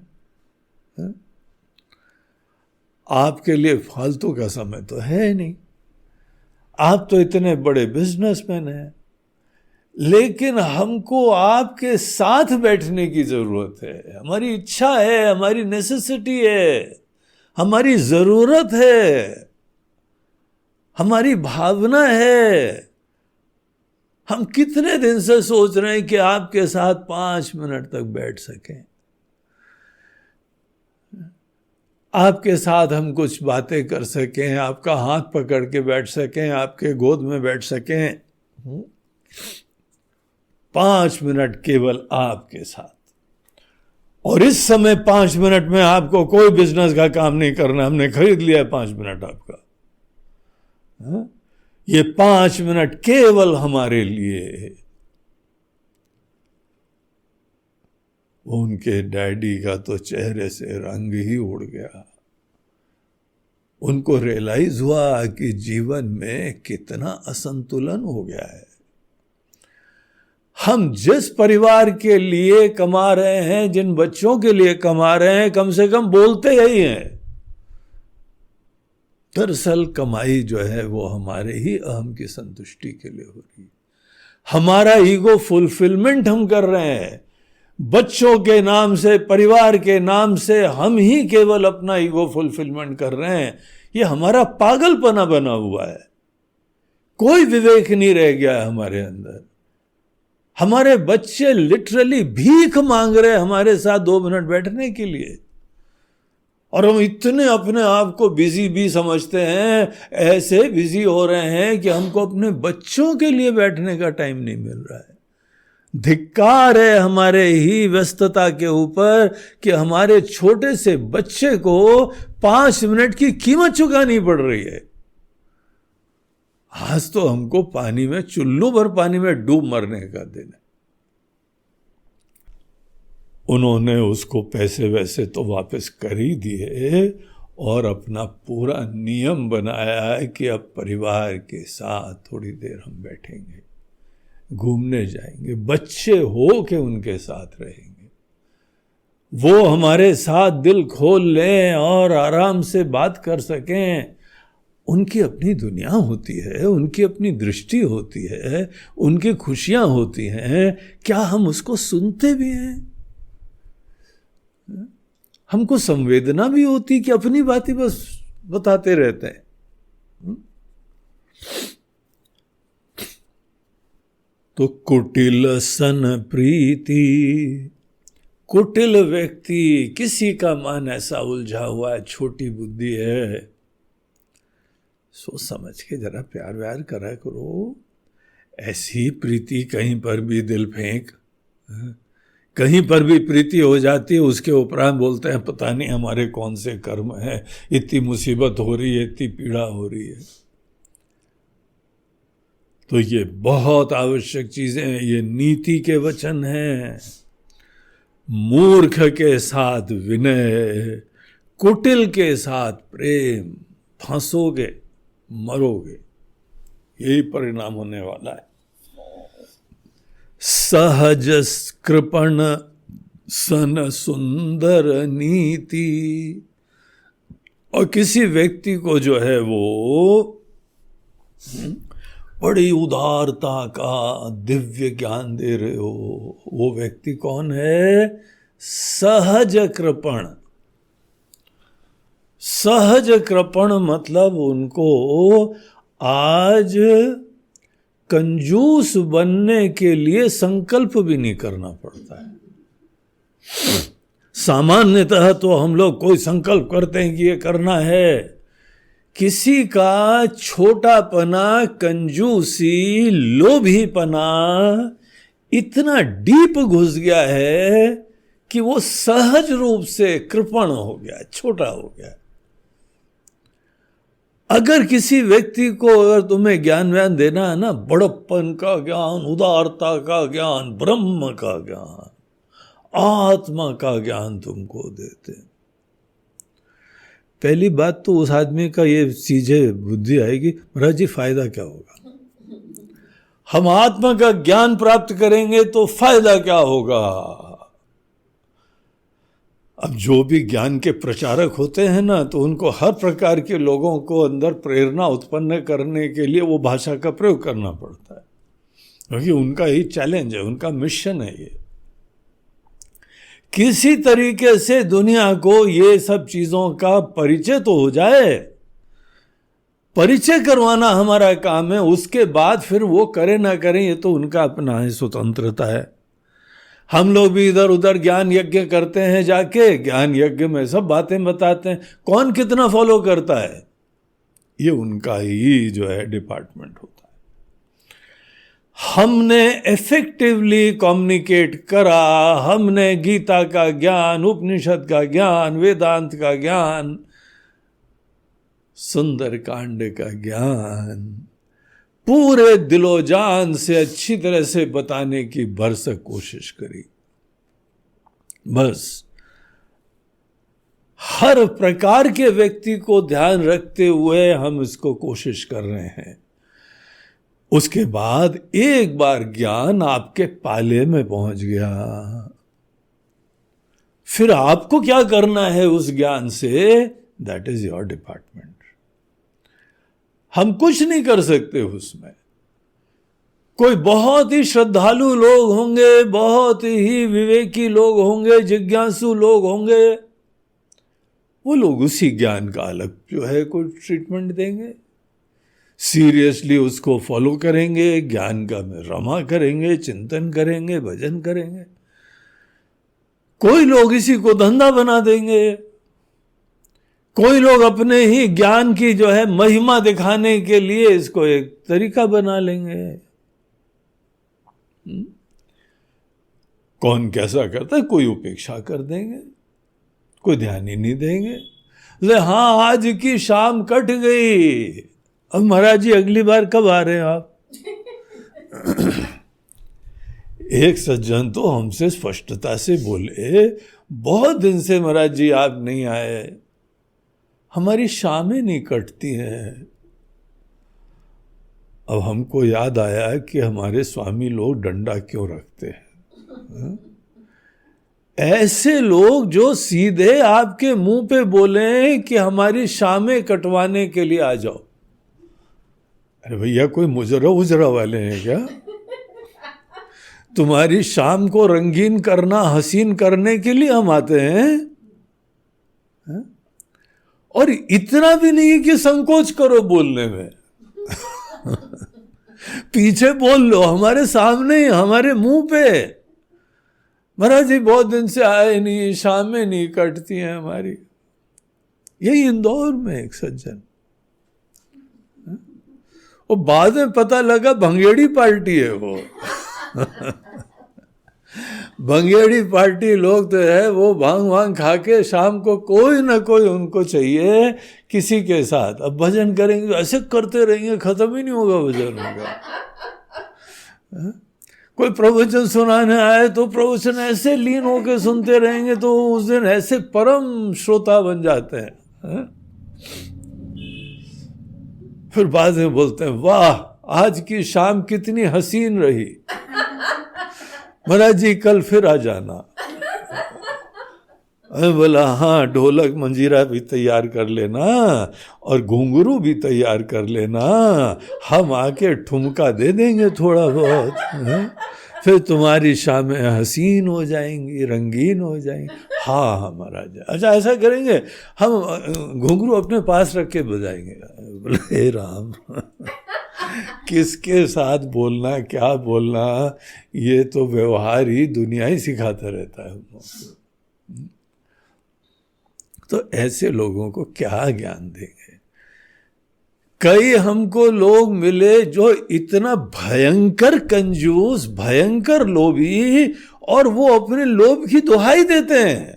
आपके लिए फालतू का समय तो है नहीं, आप तो इतने बड़े बिजनेसमैन हैं, लेकिन हमको आपके साथ बैठने की जरूरत है, हमारी इच्छा है, हमारी नेसेसिटी है, हमारी जरूरत है, हमारी भावना है। हम कितने दिन से सोच रहे हैं कि आपके साथ 5 मिनट तक बैठ सकें, आपके साथ हम कुछ बातें कर सकें, आपका हाथ पकड़ के बैठ सकें, आपके गोद में बैठ सकें। 5 मिनट केवल आपके साथ। और इस समय 5 मिनट में आपको कोई बिजनेस का काम नहीं करना, हमने खरीद लिया है 5 मिनट आपका। ये 5 मिनट केवल हमारे लिए है। उनके डैडी का तो चेहरे से रंग ही उड़ गया। उनको रियलाइज हुआ कि जीवन में कितना असंतुलन हो गया है। हम जिस परिवार के लिए कमा रहे हैं, जिन बच्चों के लिए कमा रहे हैं, कम से कम बोलते यही हैं, दरअसल कमाई जो है वो हमारे ही अहम की संतुष्टि के लिए हो रही है। हमारा ईगो फुलफिलमेंट हम कर रहे हैं। बच्चों के नाम से, परिवार के नाम से हम ही केवल अपना ईगो फुलफिलमेंट कर रहे हैं। ये हमारा पागलपना बना हुआ है। कोई विवेक नहीं रह गया है हमारे अंदर। हमारे बच्चे लिटरली भीख मांग रहे हैं हमारे साथ 2 मिनट बैठने के लिए। और हम इतने अपने आप को बिजी भी समझते हैं, ऐसे बिजी हो रहे हैं कि हमको अपने बच्चों के लिए बैठने का टाइम नहीं मिल रहा है। धिक्कार है हमारे ही व्यस्तता के ऊपर कि हमारे छोटे से बच्चे को 5 मिनट की कीमत चुकानी पड़ रही है। आज तो हमको पानी में, चुल्लू भर पानी में डूब मरने का दिन है। उन्होंने उसको पैसे वैसे तो वापस कर ही दिए और अपना पूरा नियम बनाया है कि अब परिवार के साथ थोड़ी देर हम बैठेंगे, घूमने जाएंगे, बच्चे हो के उनके साथ रहेंगे, वो हमारे साथ दिल खोल लें और आराम से बात कर सकें। उनकी अपनी दुनिया होती है, उनकी अपनी दृष्टि होती है, उनकी खुशियां होती हैं। क्या हम उसको सुनते भी हैं? हमको संवेदना भी होती कि अपनी बातें बस बताते रहते हैं। तो कुटिल सन प्रीति, कुटिल व्यक्ति, किसी का मन ऐसा उलझा हुआ है, छोटी बुद्धि है, सोच समझ के जरा प्यार व्यार करा करो। ऐसी प्रीति कहीं पर भी दिल फेंक, कहीं पर भी प्रीति हो जाती है, उसके उपरांत बोलते हैं पता नहीं हमारे कौन से कर्म है, इतनी मुसीबत हो रही है, इतनी पीड़ा हो रही है। तो ये बहुत आवश्यक चीजें हैं, ये नीति के वचन हैं। मूर्ख के साथ विनय, कुटिल के साथ प्रेम, फंसोगे मरोगे, यही परिणाम होने वाला है। सहज कृपण सन सुंदर नीति, और किसी व्यक्ति को जो है वो बड़ी उदारता का दिव्य ज्ञान दे रहे हो, वो व्यक्ति कौन है? सहज कृपण। सहज कृपण मतलब उनको आज कंजूस बनने के लिए संकल्प भी नहीं करना पड़ता है। सामान्यतः तो हम लोग कोई संकल्प करते हैं कि ये करना है। किसी का छोटापना, कंजूसी, लोभीपना इतना डीप घुस गया है कि वो सहज रूप से कृपण हो गया, छोटा हो गया। अगर किसी व्यक्ति को, अगर तुम्हें ज्ञान व्यान देना है ना, बड़प्पन का ज्ञान, उदारता का ज्ञान, ब्रह्म का ज्ञान, आत्मा का ज्ञान तुमको देते, पहली बात तो उस आदमी का ये चीजें बुद्धि आएगी, महाराज जी फायदा क्या होगा? हम आत्मा का ज्ञान प्राप्त करेंगे तो फायदा क्या होगा? अब जो भी ज्ञान के प्रचारक होते हैं ना, तो उनको हर प्रकार के लोगों को अंदर प्रेरणा उत्पन्न करने के लिए वो भाषा का प्रयोग करना पड़ता है, क्योंकि उनका ही चैलेंज है, उनका मिशन है ये। किसी तरीके से दुनिया को ये सब चीजों का परिचय तो हो जाए, परिचय करवाना हमारा काम है। उसके बाद फिर वो करें ना करें ये तो उनका अपना है, स्वतंत्रता है। हम लोग भी इधर उधर ज्ञान यज्ञ करते हैं, जाके ज्ञान यज्ञ में सब बातें बताते हैं, कौन कितना फॉलो करता है ये उनका ही जो है डिपार्टमेंट होता है। हमने इफेक्टिवली कम्युनिकेट करा, हमने गीता का ज्ञान, उपनिषद का ज्ञान, वेदांत का ज्ञान, सुंदर कांड का ज्ञान पूरे दिलो जान से अच्छी तरह से बताने की भरसक कोशिश करी। बस हर प्रकार के व्यक्ति को ध्यान रखते हुए हम इसको कोशिश कर रहे हैं। उसके बाद एक बार ज्ञान आपके पाले में पहुंच गया, फिर आपको क्या करना है उस ज्ञान से, दैट इज योर डिपार्टमेंट। हम कुछ नहीं कर सकते उसमें। कोई बहुत ही श्रद्धालु लोग होंगे, बहुत ही विवेकी लोग होंगे, जिज्ञासु लोग होंगे, वो लोग उसी ज्ञान का अलग जो है कुछ ट्रीटमेंट देंगे, सीरियसली उसको फॉलो करेंगे, ज्ञान का में रमा करेंगे, चिंतन करेंगे, भजन करेंगे। कोई लोग इसी को धंधा बना देंगे, कोई लोग अपने ही ज्ञान की जो है महिमा दिखाने के लिए इसको एक तरीका बना लेंगे। कौन कैसा करता है, कोई उपेक्षा कर देंगे, कोई ध्यान ही नहीं देंगे। ले हाँ, आज की शाम कट गई, अब महाराज जी अगली बार कब आ रहे हैं आप? एक सज्जन तो हमसे स्पष्टता से बोले, बहुत दिन से महाराज जी आप नहीं आए, हमारी शामें नहीं कटती हैं। अब हमको याद आया कि हमारे स्वामी लोग डंडा क्यों रखते हैं। ऐसे लोग जो सीधे आपके मुंह पे बोले कि हमारी शामें कटवाने के लिए आ जाओ। अरे भैया, कोई मुजरा उजरा वाले हैं क्या? तुम्हारी शाम को रंगीन करना, हसीन करने के लिए हम आते हैं? और इतना भी नहीं कि संकोच करो बोलने में। पीछे बोल लो, हमारे सामने, हमारे मुंह पे। महाराज जी बहुत दिन से आए नहीं, शामें नहीं कटती हैं हमारी। यही इंदौर में एक सज्जन, और बाद में पता लगा भंगेड़ी पार्टी है वो। भंगेड़ी पार्टी लोग तो है वो भांग वांग खा के शाम को कोई ना कोई उनको चाहिए किसी के साथ। अब भजन करेंगे, ऐसे करते रहेंगे, खत्म ही नहीं होगा भजन उनका। कोई प्रवचन सुनाने आए तो प्रवचन ऐसे लीन होके सुनते रहेंगे तो उस दिन ऐसे परम श्रोता बन जाते हैं। फिर बाद में बोलते हैं, वाह आज की शाम कितनी हसीन रही, महाराज जी कल फिर आ जाना। मैं बोला हाँ, ढोलक मंजीरा भी तैयार कर लेना और घुंघरू भी तैयार कर लेना, हम आके ठुमका दे देंगे थोड़ा बहुत, फिर तुम्हारी शामें हसीन हो जाएंगी, रंगीन हो जाएंगी। हाँ हाँ महाराज, अच्छा ऐसा करेंगे, हम घुंघरू अपने पास रख के बजाएंगे। बोले हे राम, किसके साथ बोलना, क्या बोलना, ये तो व्यवहार ही दुनिया ही सिखाता रहता है। तो ऐसे लोगों को क्या ज्ञान देंगे? कई हमको लोग मिले जो इतना भयंकर कंजूस, भयंकर लोभी, और वो अपने लोभ की दुहाई देते हैं।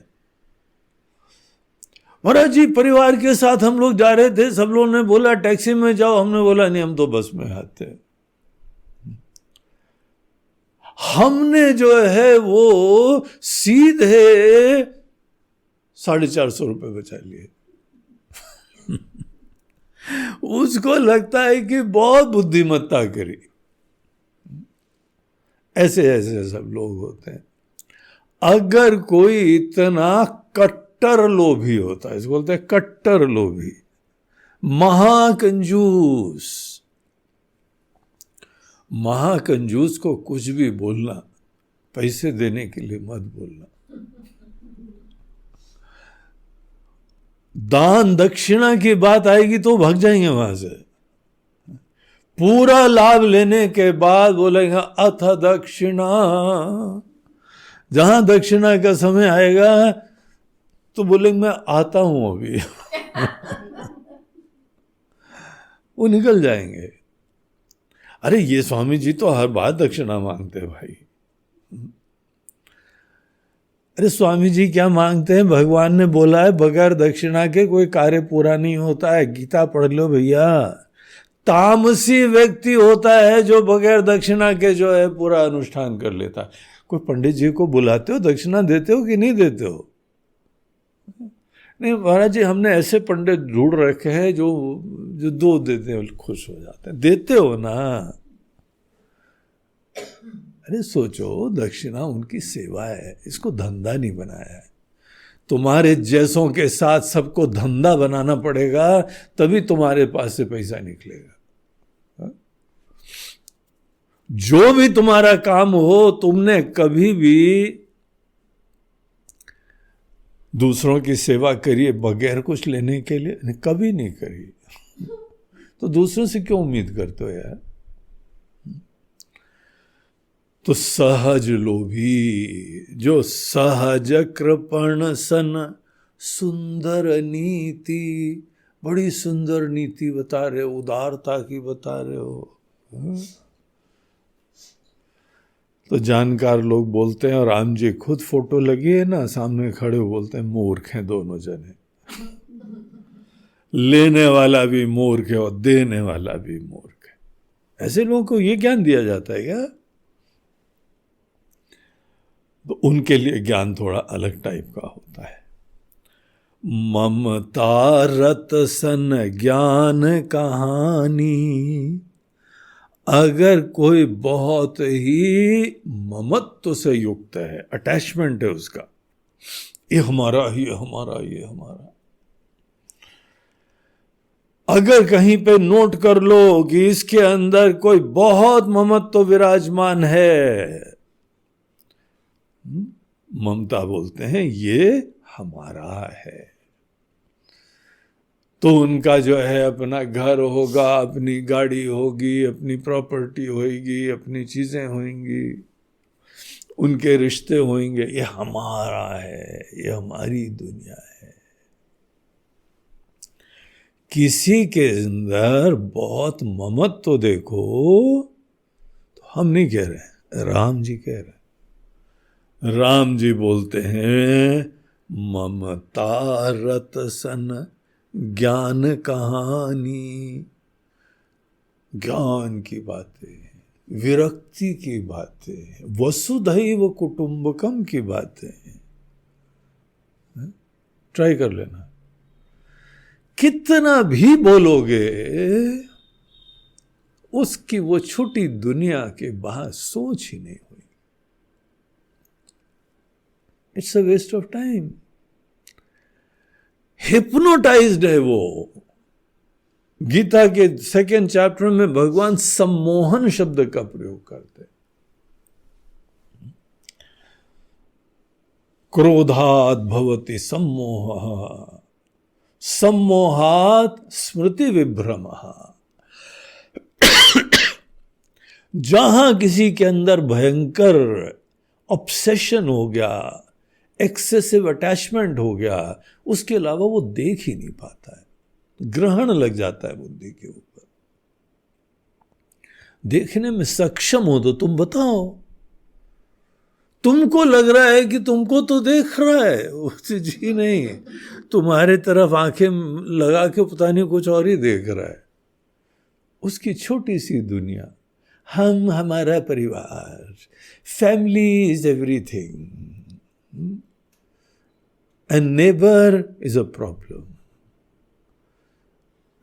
महाराज जी परिवार के साथ हम लोग जा रहे थे, सब लोगों ने बोला टैक्सी में जाओ, हमने बोला नहीं, हम तो बस में आते हैं। हमने जो है वो सीधे 450 रुपये बचा लिए। उसको लगता है कि बहुत बुद्धिमत्ता करी। ऐसे ऐसे सब लोग होते हैं। अगर कोई इतना कट्टर लोभी होता है, इसको बोलते हैं कट्टर लोभी, महाकंजूस, महाकंजूस को कुछ भी बोलना, पैसे देने के लिए मत बोलना। दान दक्षिणा की बात आएगी तो भाग जाएंगे वहां से। पूरा लाभ लेने के बाद बोलेंगे अथ दक्षिणा। जहां दक्षिणा का समय आएगा तो बोलेंगे मैं आता हूं अभी। वो निकल जाएंगे। अरे ये स्वामी जी तो हर बार दक्षिणा मांगते भाई। अरे स्वामी जी क्या मांगते हैं? भगवान ने बोला है बगैर दक्षिणा के कोई कार्य पूरा नहीं होता है। गीता पढ़ लो भैया। तामसी व्यक्ति होता है जो बगैर दक्षिणा के जो है पूरा अनुष्ठान कर लेता है। कोई पंडित जी को बुलाते हो, दक्षिणा देते हो कि नहीं देते हो? नहीं महाराज जी, हमने ऐसे पंडित ढूंढ रखे हैं जो 2 देते हैं, खुश हो जाते हैं। देते हो ना। अरे सोचो, दक्षिणा उनकी सेवा है, इसको धंधा नहीं बनाया है। तुम्हारे जैसों के साथ सबको धंधा बनाना पड़ेगा, तभी तुम्हारे पास से पैसा निकलेगा। जो भी तुम्हारा काम हो, तुमने कभी भी दूसरों की सेवा करिए बगैर कुछ लेने के लिए? कभी नहीं करी। तो दूसरों से क्यों उम्मीद करते हो यार? तो सहज लोभी, जो सहज कृपण सन सुंदर नीति, बड़ी सुंदर नीति बता रहे हो, उदारता की बता रहे हो। तो जानकार लोग बोलते हैं, और राम जी खुद फोटो लगी है ना सामने खड़े हो, बोलते हैं मूर्ख हैं दोनों जने। लेने वाला भी मूर्ख है और देने वाला भी मूर्ख है। ऐसे लोगों को ये ज्ञान दिया जाता है क्या? तो उनके लिए ज्ञान थोड़ा अलग टाइप का होता है। ममता रत सन ज्ञान कहानी, अगर कोई बहुत ही ममत्व से युक्त है, अटैचमेंट है उसका, ये हमारा, ये हमारा, ये हमारा, अगर कहीं पे नोट कर लो कि इसके अंदर कोई बहुत ममत्व विराजमान है, ममता बोलते हैं ये हमारा है, तो उनका जो है अपना घर होगा, अपनी गाड़ी होगी, अपनी प्रॉपर्टी होगी, अपनी चीजें होंगी, उनके रिश्ते होंगे, ये हमारा है, ये हमारी दुनिया है। किसी के अंदर बहुत ममत्व तो देखो, तो हम नहीं कह रहे, राम जी कह रहे। राम जी बोलते हैं ममता रत सन ज्ञान कहानी, ज्ञान की बातें, विरक्ति की बातें, वसुधैव कुटुंबकम की बातें। ट्राई कर लेना, कितना भी बोलोगे उसकी वो छोटी दुनिया के बाहर सोच ही नहीं हुई। It's a waste of time. Hypnotized है वो। गीता के 2nd चैप्टर में भगवान सम्मोहन शब्द का प्रयोग करते हैं। क्रोधात भवति सम्मोह, सम्मोहात स्मृति विभ्रम। जहां किसी के अंदर भयंकर ऑब्सेशन हो गया, एक्सेसिव अटैचमेंट हो गया, उसके अलावा वो देख ही नहीं पाता है, ग्रहण लग जाता है बुद्धि के ऊपर। देखने में सक्षम हो तो तुम बताओ, तुमको लग रहा है कि तुमको तो देख रहा है, उसे जी नहीं, तुम्हारे तरफ आंखें लगा के पता नहीं कुछ और ही देख रहा है। उसकी छोटी सी दुनिया, हम, हमारा परिवार, family is everything, and neighbour is a problem.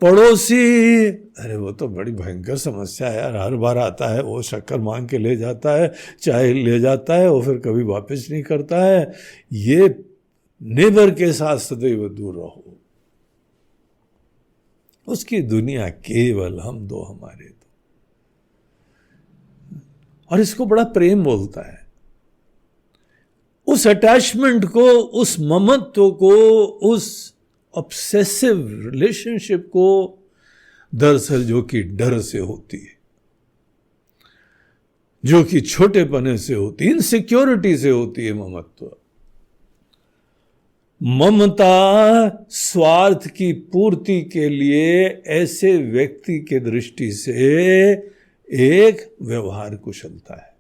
पड़ोसी, अरे वो तो बड़ी भयंकर समस्या है यार, हर बार आता है, वो शक्कर मांग के ले जाता है, चाय ले जाता है, वो फिर कभी वापस नहीं करता है। ये नेबर के साथ सदैव दूर रहो। उसकी दुनिया केवल हम दो, हमारे दो, और इसको बड़ा प्रेम बोलता है। उस अटैचमेंट को, उस ममत्व को, उस ऑब्सेसिव रिलेशनशिप को, दरअसल जो कि डर से होती है, जो कि छोटेपने से होती है, इनसिक्योरिटी से होती है ममत्व। ममता स्वार्थ की पूर्ति के लिए ऐसे व्यक्ति के दृष्टि से एक व्यवहार कुशलता है।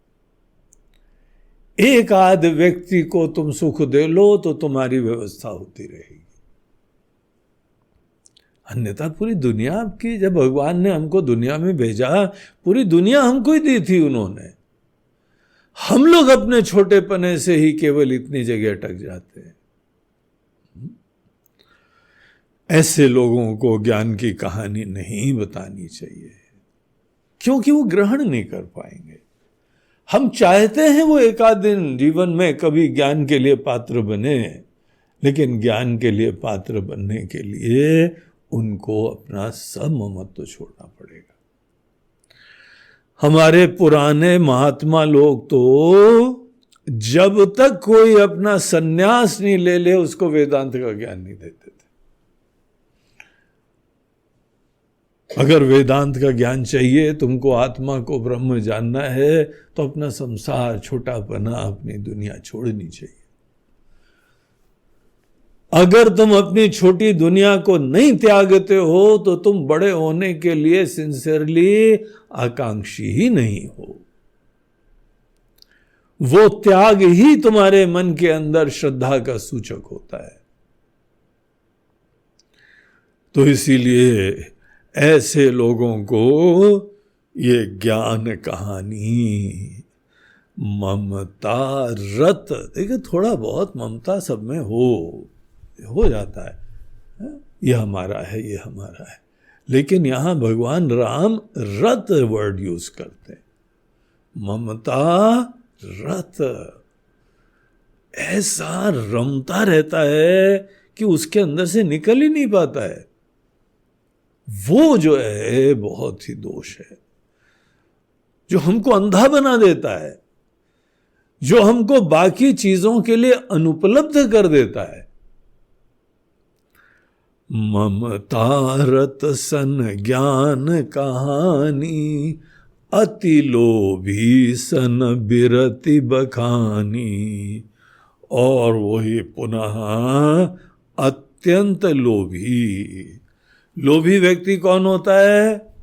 एक आध व्यक्ति को तुम सुख दे लो तो तुम्हारी व्यवस्था होती रहेगी, अन्यथा पूरी दुनिया आपकी। जब भगवान ने हमको दुनिया में भेजा, पूरी दुनिया हमको ही दी थी उन्होंने। हम लोग अपने छोटेपने से ही केवल इतनी जगह अटक जाते हैं। ऐसे लोगों को ज्ञान की कहानी नहीं बतानी चाहिए, क्योंकि वो ग्रहण नहीं कर पाएंगे। हम चाहते हैं वो एक आध दिन जीवन में कभी ज्ञान के लिए पात्र बने, लेकिन ज्ञान के लिए पात्र बनने के लिए उनको अपना सब ममत्व छोड़ना पड़ेगा। हमारे पुराने महात्मा लोग तो जब तक कोई अपना सन्यास नहीं ले ले, उसको वेदांत का ज्ञान नहीं देते थे। अगर वेदांत का ज्ञान चाहिए, तुमको आत्मा को ब्रह्म जानना है, तो अपना संसार, छोटापना, अपनी दुनिया छोड़नी चाहिए। अगर तुम अपनी छोटी दुनिया को नहीं त्यागते हो तो तुम बड़े होने के लिए सिंसियरली आकांक्षी ही नहीं हो। वो त्याग ही तुम्हारे मन के अंदर श्रद्धा का सूचक होता है। तो इसीलिए ऐसे लोगों को ये ज्ञान कहानी ममता रत, देखिए थोड़ा बहुत ममता सब में हो जाता है, ये हमारा है, ये हमारा है, लेकिन यहां भगवान राम रत वर्ड यूज करते हैं, ममता रत, ऐसा रमता रहता है कि उसके अंदर से निकल ही नहीं पाता है। वो जो है बहुत ही दोष है, जो हमको अंधा बना देता है, जो हमको बाकी चीजों के लिए अनुपलब्ध कर देता है। ममता रत सन ज्ञान कहानी, अति लोभी सन बिरति बखानी। और वही पुनः अत्यंत लोभी। लोभी व्यक्ति कौन होता है?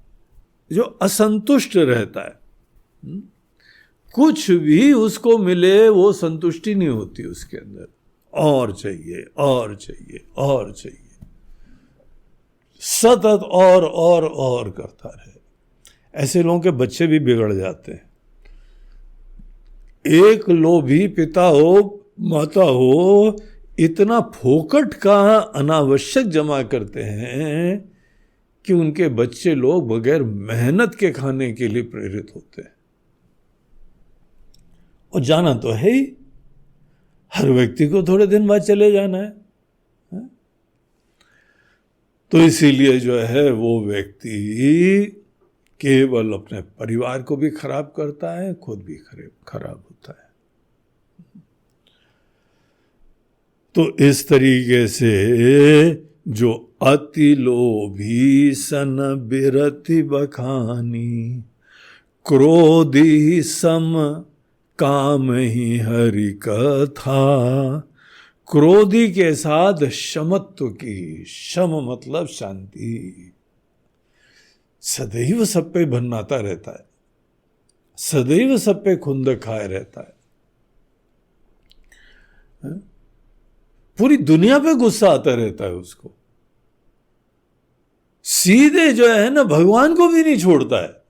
जो असंतुष्ट रहता है, कुछ भी उसको मिले वो संतुष्टि नहीं होती उसके अंदर, और चाहिए और चाहिए और चाहिए, सतत और करता रहे। ऐसे लोगों के बच्चे भी बिगड़ जाते हैं। एक लोभी पिता हो माता हो, इतना फोकट का अनावश्यक जमा करते हैं कि उनके बच्चे लोग बगैर मेहनत के खाने के लिए प्रेरित होते हैं। और जाना तो है ही, हर व्यक्ति को थोड़े दिन बाद चले जाना है। तो इसीलिए जो है वो व्यक्ति केवल अपने परिवार को भी खराब करता है, खुद भी खराब होता है। तो इस तरीके से जो अति लोभी सन बिरति बखानी, क्रोधी सम काम ही हरि कथा। क्रोधी के साथ शमत्व की, शम मतलब शांति, सदैव सब पे भन्नाता रहता है, सदैव सब पे खुंद खाए रहता है, पूरी दुनिया पे गुस्सा आता रहता है उसको। सीधे जो है ना भगवान को भी नहीं छोड़ता है।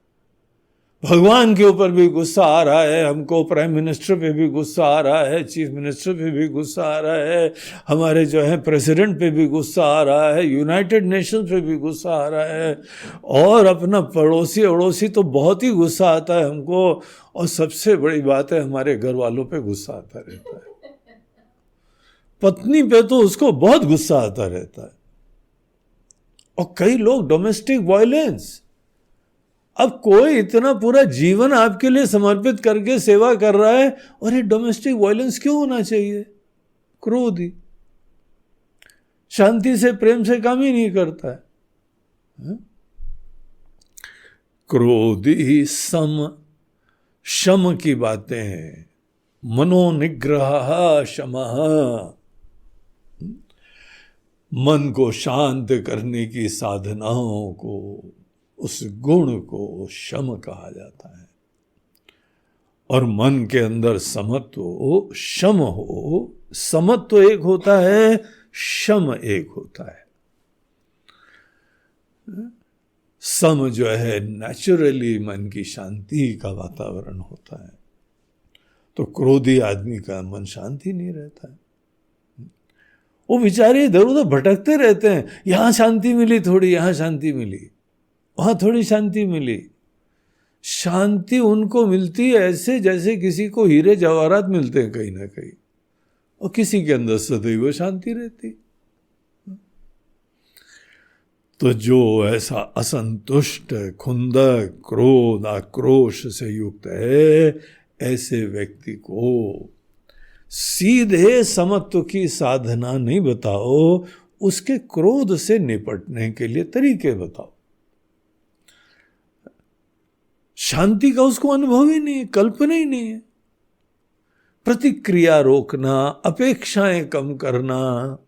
भगवान के ऊपर भी गुस्सा आ रहा है, हमको प्राइम मिनिस्टर पे भी गुस्सा आ रहा है, चीफ मिनिस्टर पे भी गुस्सा आ रहा है, हमारे जो है प्रेसिडेंट पे भी गुस्सा आ रहा है, यूनाइटेड नेशंस पे भी गुस्सा आ रहा है, और अपना पड़ोसी अड़ोसी तो बहुत ही गुस्सा आता है हमको। और सबसे बड़ी बात है हमारे घर वालों पे गुस्सा आता रहता है, पत्नी पे तो उसको बहुत गुस्सा आता रहता है। और कई लोग डोमेस्टिक वायलेंस, अब कोई इतना पूरा जीवन आपके लिए समर्पित करके सेवा कर रहा है और ये डोमेस्टिक वायलेंस क्यों होना चाहिए? क्रोधी, शांति से प्रेम से काम ही नहीं करता है। क्रोधी सम, शम की बातें हैं, मनोनिग्रह शमः, मन को शांत करने की साधनाओं को, उस गुण को शम कहा जाता है। और मन के अंदर समत्व हो, शम हो, समत्व एक होता है, शम एक होता है। सम जो है नेचुरली मन की शांति का वातावरण होता है। तो क्रोधी आदमी का मन शांति नहीं रहता है, वो बेचारे इधर उधर भटकते रहते हैं, यहां शांति मिली थोड़ी, यहां शांति मिली, वहां थोड़ी शांति मिली। शांति उनको मिलती है ऐसे जैसे किसी को हीरे जवाहरात मिलते हैं कहीं ना कहीं, और किसी के अंदर सदैव शांति रहती। तो जो ऐसा असंतुष्ट, खुंदक, क्रोध, आक्रोश से युक्त है, ऐसे व्यक्ति को सीधे समत्व की साधना नहीं बताओ, उसके क्रोध से निपटने के लिए तरीके बताओ। शांति का उसको अनुभव ही नहीं है, कल्पना ही नहीं है। प्रतिक्रिया रोकना, अपेक्षाएं कम करना,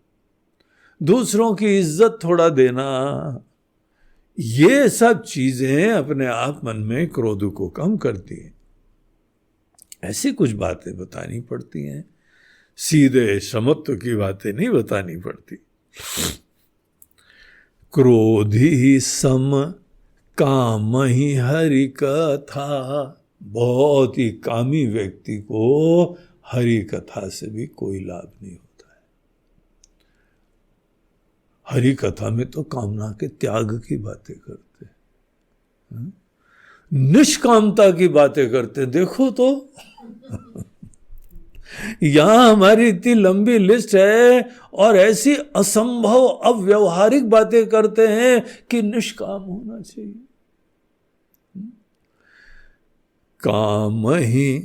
दूसरों की इज्जत थोड़ा देना, ये सब चीजें अपने आप मन में क्रोध को कम करती हैं। ऐसी कुछ बातें बतानी पड़ती हैं, सीधे समत्व की बातें नहीं बतानी पड़ती। क्रोधी सम काम ही हरि कथा, बहुत ही कामी व्यक्ति को हरि कथा से भी कोई लाभ नहीं होता है। हरि कथा में तो कामना के त्याग की बातें करते हैं, निष्कामता की बातें करते। देखो तो यहां हमारी इतनी लंबी लिस्ट है और ऐसी असंभव अव्यवहारिक बातें करते हैं कि निष्काम होना चाहिए। काम ही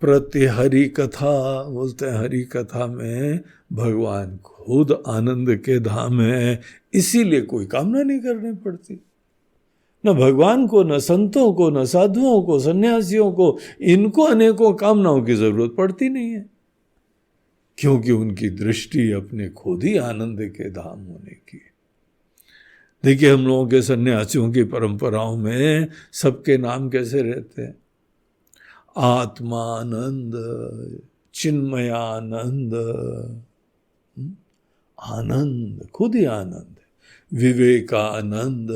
प्रति हरि कथा, बोलते हैं हरि कथा में भगवान खुद आनंद के धाम है, इसीलिए कोई कामना नहीं करनी पड़ती। न भगवान को, न संतों को, न साधुओं को, सन्यासियों को, इनको अनेकों कामनाओं की जरूरत पड़ती नहीं है, क्योंकि उनकी दृष्टि अपने खुद ही आनंद के धाम होने की। देखिए हम लोगों के सन्यासियों की परंपराओं में सबके नाम कैसे रहते हैं? आत्मानंद, चिन्मयानंद, आनंद, खुद ही आनंद, विवेकानंद।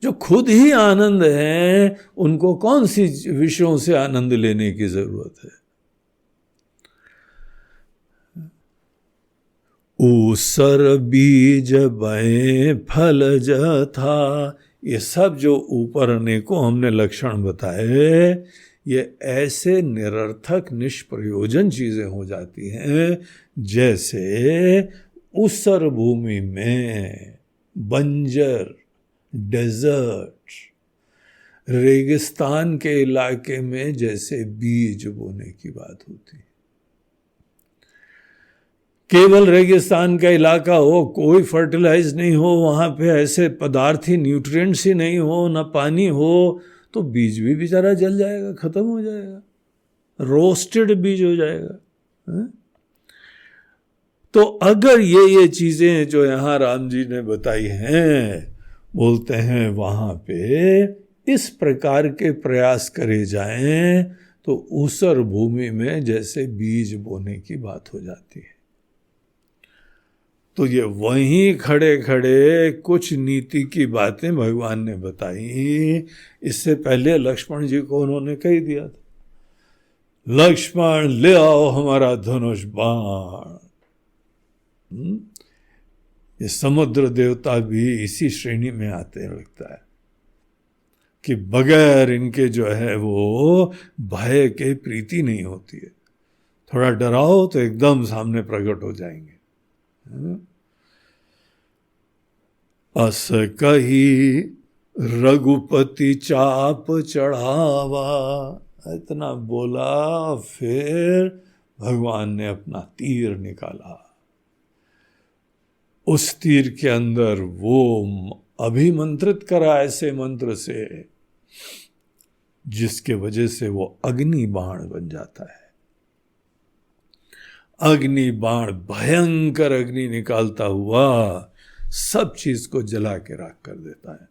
जो खुद ही आनंद है उनको कौन सी विषयों से आनंद लेने की जरूरत है? ऊसर बीज बए फल जथा, ये सब जो ऊपर अनेकों हमने लक्षण बताए, ये ऐसे निरर्थक निष्प्रयोजन चीजें हो जाती हैं जैसे ऊसर भूमि में बंजर, डेजर्ट, रेगिस्तान के इलाके में जैसे बीज बोने की बात होती है। केवल रेगिस्तान का इलाका हो, कोई फर्टिलाइज नहीं हो, वहां पे ऐसे पदार्थ ही, न्यूट्रिएंट्स ही नहीं हो, ना पानी हो, तो बीज भी बेचारा जल जाएगा, खत्म हो जाएगा, रोस्टेड बीज हो जाएगा। तो अगर ये चीजें जो यहां राम जी ने बताई हैं, बोलते हैं वहां पे इस प्रकार के प्रयास करे जाएं तो ऊसर भूमि में जैसे बीज बोने की बात हो जाती है। तो ये वहीं खड़े खड़े कुछ नीति की बातें भगवान ने बताई। इससे पहले लक्ष्मण जी को उन्होंने कह दिया था, लक्ष्मण ले आओ हमारा धनुष बाण। ये समुद्र देवता भी इसी श्रेणी में आते लगता है कि बगैर इनके जो है वो भय के प्रीति नहीं होती है। थोड़ा डराओ तो एकदम सामने प्रकट हो जाएंगे। अस कही रघुपति चाप चढ़ावा, इतना बोला, फिर भगवान ने अपना तीर निकाला। उस तीर के अंदर वो अभिमंत्रित करा ऐसे मंत्र से जिसके वजह से वो अग्नि बाण बन जाता है। अग्नि बाण भयंकर अग्नि निकालता हुआ सब चीज को जला के राख कर देता है।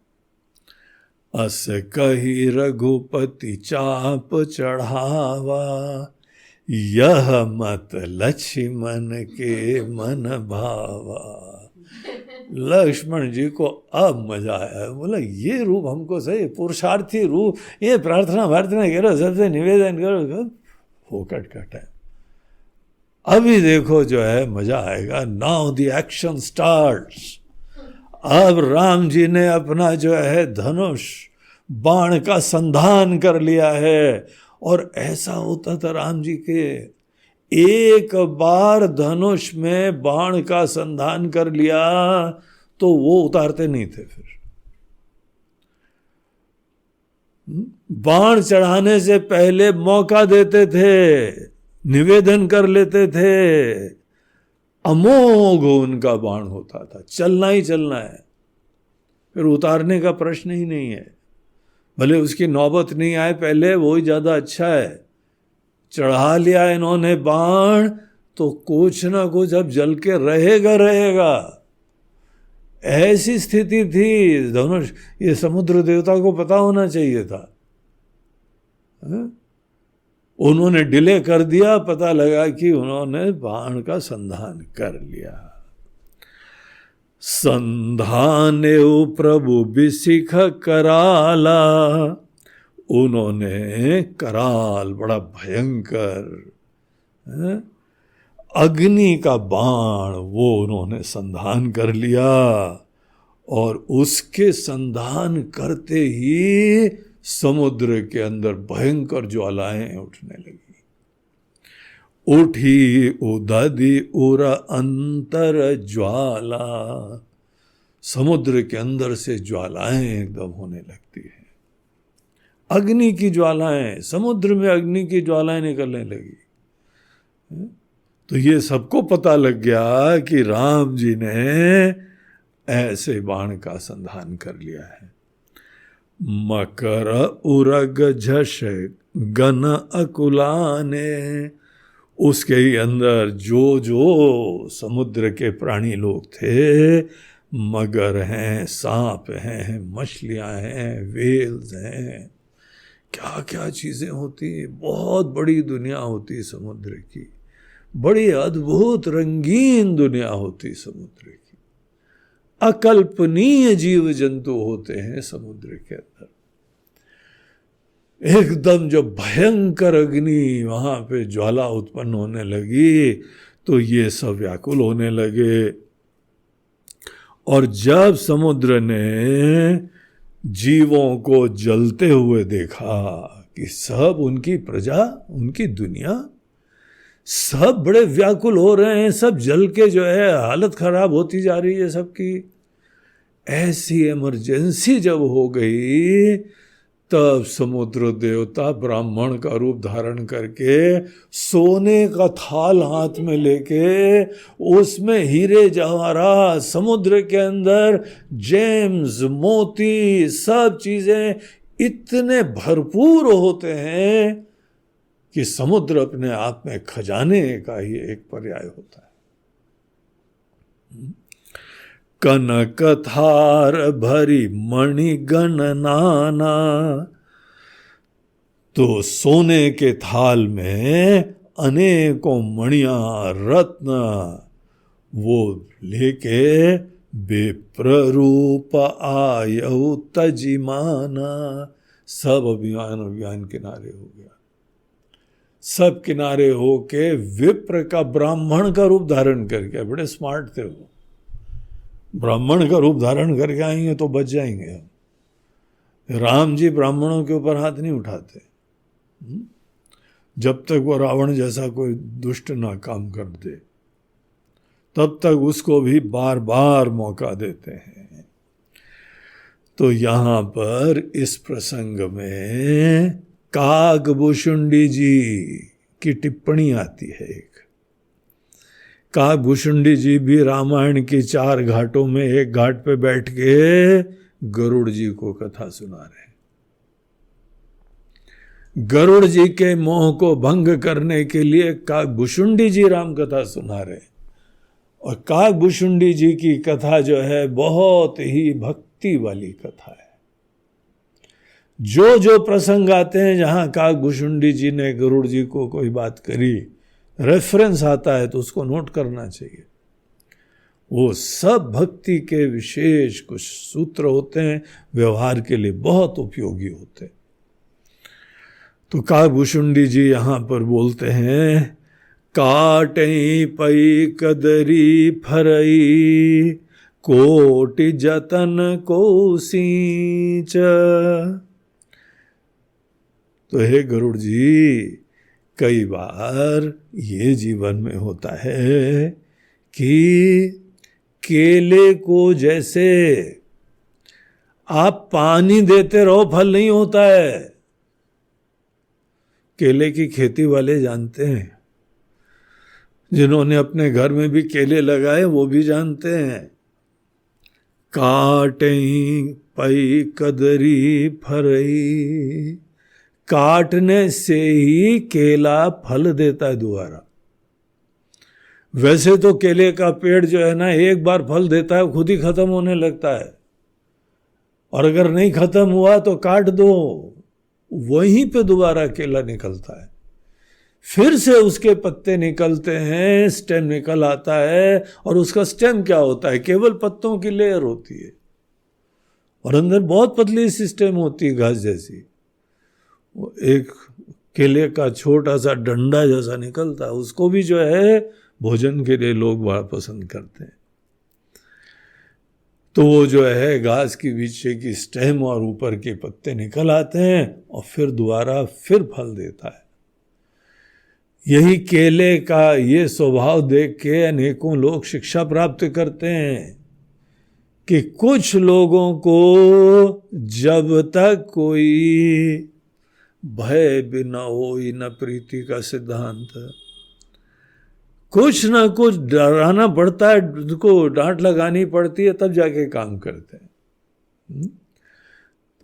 अस कही रघुपति चाप चढ़ावा, यह मत लक्ष्मण के मन भावा। लक्ष्मण जी को अब मजा आया, बोला ये रूप हमको सही, पुरुषार्थी रूप, ये प्रार्थना वार्थना करो, सबसे निवेदन करो, फोकट का टाइम। अभी देखो जो है मजा आएगा। Now the action starts. अब राम जी ने अपना जो है धनुष बाण का संधान कर लिया है। और ऐसा होता था राम जी के, एक बार धनुष में बाण का संधान कर लिया तो वो उतारते नहीं थे। फिर बाण चढ़ाने से पहले मौका देते थे, निवेदन कर लेते थे। अमोघ उनका बाण होता था, चलना ही चलना है, फिर उतारने का प्रश्न ही नहीं है। भले उसकी नौबत नहीं आए पहले, वो ही ज्यादा अच्छा है। चढ़ा लिया इन्होंने बाण तो कुछ ना कुछ अब जल के रहेगा। ऐसी स्थिति थी। धनुष, ये समुद्र देवता को पता होना चाहिए था। उन्होंने डिले कर दिया, पता लगा कि उन्होंने बाण का संधान कर लिया। संधाने प्रभु बिसिख कराला, उन्होंने कराल बड़ा भयंकर अग्नि का बाण वो उन्होंने संधान कर लिया, और उसके संधान करते ही समुद्र के अंदर भयंकर ज्वालाएं उठने लगी। उठी उदधि उर अंतर ज्वाला, समुद्र के अंदर से ज्वालाएं एकदम होने लगती है। अग्नि की ज्वालाएं, समुद्र में अग्नि की ज्वालाएं निकलने लगी। तो ये सबको पता लग गया कि राम जी ने ऐसे बाण का संधान कर लिया है। मकर उरग झष गन अकुलाने, उसके ही अंदर जो जो समुद्र के प्राणी लोग थे, मगर हैं, सांप हैं, मछलियां हैं, वेल्स हैं, क्या क्या चीजें होती। बहुत बड़ी दुनिया होती समुद्र की, बड़ी अद्भुत रंगीन दुनिया होती समुद्र की। अकल्पनीय जीव जंतु होते हैं समुद्र के अंदर। एकदम जब भयंकर अग्नि वहां पे ज्वाला उत्पन्न होने लगी तो ये सब व्याकुल होने लगे। और जब समुद्र ने जीवों को जलते हुए देखा कि सब उनकी प्रजा, उनकी दुनिया, सब बड़े व्याकुल हो रहे हैं, सब जल के जो है हालत खराब होती जा रही है सबकी। ऐसी इमरजेंसी जब हो गई, तब समुद्र देवता ब्राह्मण का रूप धारण करके सोने का थाल हाथ में लेके, उसमें हीरे जवाहरात, समुद्र के अंदर जेम्स, मोती, सब चीजें इतने भरपूर होते हैं कि समुद्र अपने आप में खजाने का ही एक पर्याय होता है। कनक थार भरी मणि गण नाना, तो सोने के थाल में अनेकों मणियां, रत्न वो लेके विप्र रूप आयु तजिमाना, सब अभियान किनारे हो गया। सब किनारे होके विप्र का, ब्राह्मण का रूप धारण करके, बड़े स्मार्ट थे वो, ब्राह्मण का रूप धारण करके आएंगे तो बच जाएंगे। राम जी ब्राह्मणों के ऊपर हाथ नहीं उठाते जब तक वो रावण जैसा कोई दुष्ट ना काम कर दे, तब तक उसको भी बार बार मौका देते हैं। तो यहां पर इस प्रसंग में काकभूषुंडी जी की टिप्पणी आती है। एक काकभूषुंडी जी भी रामायण की 4 घाटों में एक घाट पे बैठ के गरुड़ जी को कथा सुना रहे। गरुड़ जी के मोह को भंग करने के लिए काकभूषुंडी जी राम कथा सुना रहे। और काकभूषुंडी जी की कथा जो है बहुत ही भक्ति वाली कथा है। जो जो प्रसंग आते हैं जहां काकभूषुंडी जी ने गरुड़ जी को कोई बात करी, रेफरेंस आता है तो उसको नोट करना चाहिए। वो सब भक्ति के विशेष कुछ सूत्र होते हैं, व्यवहार के लिए बहुत उपयोगी होते हैं। तो काकभूषुंडी जी यहां पर बोलते हैं, काटई पई कदरी फरई कोटि जतन को सींच। तो हे गरुड़ जी, कई बार ये जीवन में होता है कि केले को जैसे आप पानी देते रहो फल नहीं होता है। केले की खेती वाले जानते हैं, जिन्होंने अपने घर में भी केले लगाए वो भी जानते हैं। काटई पई कदरी फरई, काटने से ही केला फल देता है दोबारा। वैसे तो केले का पेड़ जो है ना, एक बार फल देता है खुद ही खत्म होने लगता है, और अगर नहीं खत्म हुआ तो काट दो, वहीं पे दोबारा केला निकलता है, फिर से उसके पत्ते निकलते हैं, स्टेम निकल आता है, और उसका स्टेम क्या होता है, केवल पत्तों की लेयर होती है, और अंदर बहुत पतली सी स्टेम होती है घास जैसी, वो एक केले का छोटा सा डंडा जैसा निकलता है, उसको भी जो है भोजन के लिए लोग बड़ा पसंद करते हैं। तो वो जो है घास की पीछे की स्टेम और ऊपर के पत्ते निकल आते हैं, और फिर दोबारा फिर फल देता है। यही केले का ये स्वभाव देख के अनेकों लोग शिक्षा प्राप्त करते हैं कि कुछ लोगों को जब तक कोई भय भी न हो, न प्रीति का सिद्धांत, कुछ ना कुछ डराना पड़ता है, उनको डांट लगानी पड़ती है, तब जाके काम करते हैं।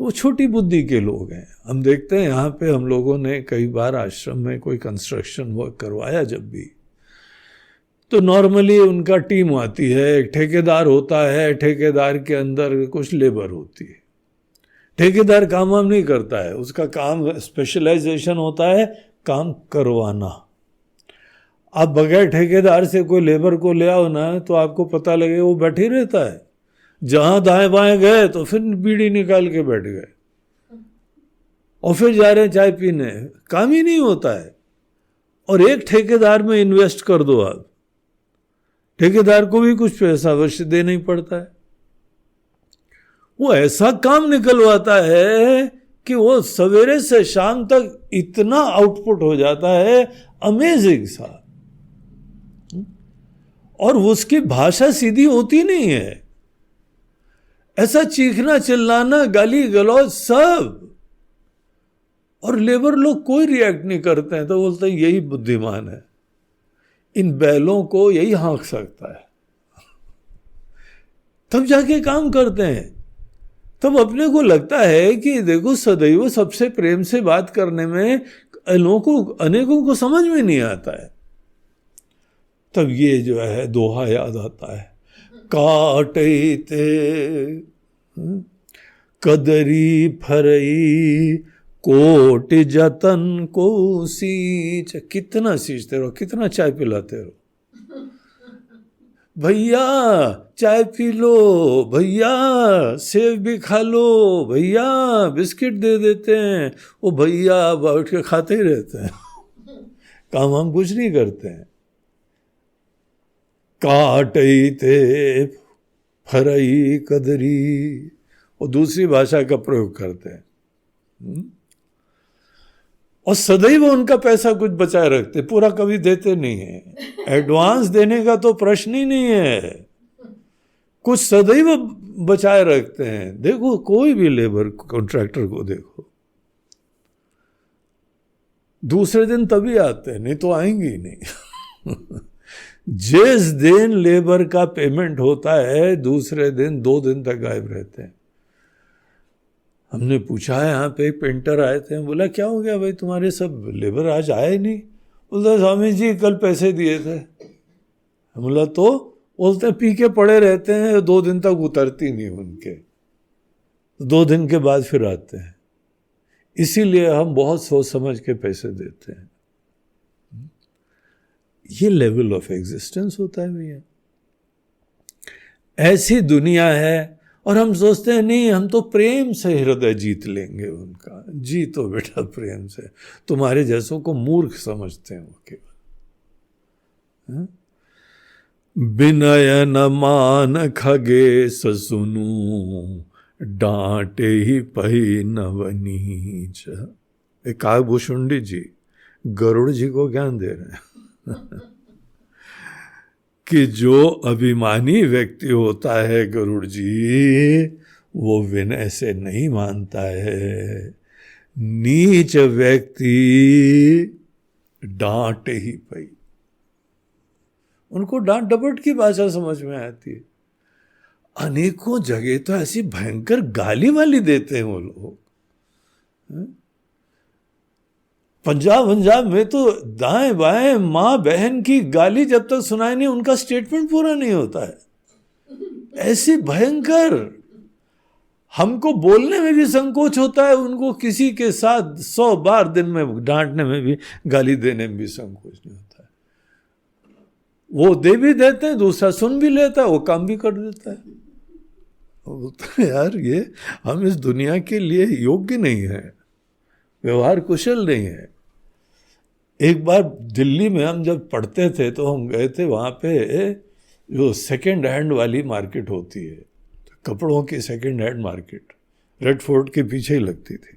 तो वो छोटी बुद्धि के लोग हैं। हम देखते हैं यहाँ पे हम लोगों ने कई बार आश्रम में कोई कंस्ट्रक्शन वर्क करवाया जब भी, तो नॉर्मली उनका टीम आती है, एक ठेकेदार होता है, ठेकेदार के अंदर कुछ लेबर होती है। ठेकेदार काम वाम नहीं करता है, उसका काम स्पेशलाइजेशन होता है काम करवाना। आप बगैर ठेकेदार से कोई लेबर को ले आओ ना, तो आपको पता लगे वो बैठे ही रहता है, जहां दाएं बाएं गए तो फिर बीड़ी निकाल के बैठ गए, और फिर जा रहे चाय पीने, काम ही नहीं होता है। और एक ठेकेदार में इन्वेस्ट कर दो आप, ठेकेदार को भी कुछ पैसा अवश्य देना ही पड़ता है, वो ऐसा काम निकलवाता है कि वो सवेरे से शाम तक इतना आउटपुट हो जाता है, अमेजिंग सा। और उसकी भाषा सीधी होती नहीं है, ऐसा चीखना चिल्लाना, गाली गलौज सब, और लेबर लोग कोई रिएक्ट नहीं करते हैं। तो बोलते हैं यही बुद्धिमान है, इन बैलों को यही हाँक सकता है, तब जाके काम करते हैं। तब अपने को लगता है कि देखो सदैव सबसे प्रेम से बात करने में अनेकों को समझ में नहीं आता है। तब ये जो है दोहा याद आता है, काटते कदरी फरई कोट जतन को सींच। कितना सींचते रहो, कितना चाय पिलाते रहो, भैया चाय पी लो, भैया सेब भी खा लो, भैया बिस्किट दे देते हैं, वो भैया बैठ के खाते ही रहते हैं, काम हम कुछ नहीं करते हैं। काटते फरई कदरी, वो दूसरी भाषा का प्रयोग करते हैं, और सदैव उनका पैसा कुछ बचाए रखते, पूरा कभी देते नहीं है। एडवांस देने का तो प्रश्न ही नहीं है, कुछ सदैव बचाए रखते हैं। देखो कोई भी लेबर कॉन्ट्रैक्टर को देखो, दूसरे दिन तभी आते हैं, नहीं तो आएंगे ही नहीं। जिस दिन लेबर का पेमेंट होता है, दूसरे दिन 2 दिन तक गायब रहते हैं। हमने पूछा है, यहाँ पे एक पेंटर आए थे, बोला क्या हो गया भाई तुम्हारे सब लेबर आज आए नहीं? बोलते स्वामी जी कल पैसे दिए थे। बोला तो? बोलते पी के पड़े रहते हैं, 2 दिन तक उतरती नहीं उनके, 2 दिन के बाद फिर आते हैं। इसीलिए हम बहुत सोच समझ के पैसे देते हैं। ये लेवल ऑफ एग्जिस्टेंस होता है भैया, ऐसी दुनिया है। और हम सोचते हैं नहीं, हम तो प्रेम से हृदय जीत लेंगे उनका। जीतो बेटा प्रेम से, तुम्हारे जैसों को मूर्ख समझते हैं वो केवल। विनय न मान खगे सुनु, डांटे ही पही नवनीच। एक काकभूषुंडी जी गरुड़ जी को ज्ञान दे रहे हैं कि जो अभिमानी व्यक्ति होता है गरुड़ जी, वो विनय से नहीं मानता है। नीच व्यक्ति डांट ही पई, उनको डांट डपट की भाषा समझ में आती है। अनेकों जगह तो ऐसी भयंकर गाली वाली देते हैं वो लोग, पंजाब में तो दाएं बाएं माँ बहन की गाली जब तक सुनाई नहीं उनका स्टेटमेंट पूरा नहीं होता है। ऐसी भयंकर, हमको बोलने में भी संकोच होता है, उनको किसी के साथ 100 बार दिन में डांटने में भी, गाली देने में भी संकोच नहीं होता है। वो दे भी देते हैं, दूसरा सुन भी लेता है, वो काम भी कर देता है। तो यार ये हम इस दुनिया के लिए योग्य नहीं है, व्यवहार कुशल नहीं है। एक बार दिल्ली में हम जब पढ़ते थे तो हम गए थे, वहाँ पे जो सेकेंड हैंड वाली मार्केट होती है, कपड़ों की second hand market red fort के पीछे ही लगती थी।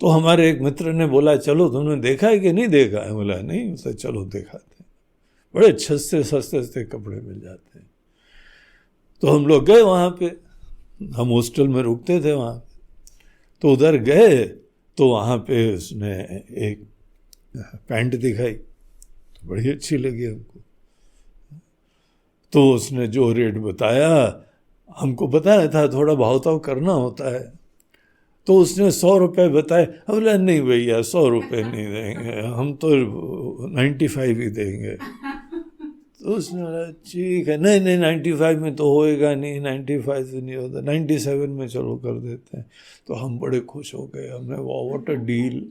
तो हमारे एक मित्र ने बोला चलो तुमने देखा है कि नहीं देखा है? बोला नहीं। उसे चलो दिखाते हैं, बड़े सस्ते सस्ते कपड़े मिल जाते हैं। तो हम लोग गए वहाँ पे, हम हॉस्टल में रुकते थे वहाँ। तो उधर गए तो वहाँ पे उसने एक पैंट दिखाई, तो बड़ी अच्छी लगी हमको। तो उसने जो रेट बताया, हमको बताया था थोड़ा भाव-ताव करना होता है, तो उसने 100 रुपये बताए। हम बोला नहीं भैया 100 रुपये नहीं देंगे, हम तो 95 ही देंगे। तो उसने बोला ठीक है, नहीं 95 में तो होएगा नहीं, 95 से नहीं होता, 97 में चलो कर देते हैं। तो हम बड़े खुश हो गए, हमने वाह व्हाट अ डील।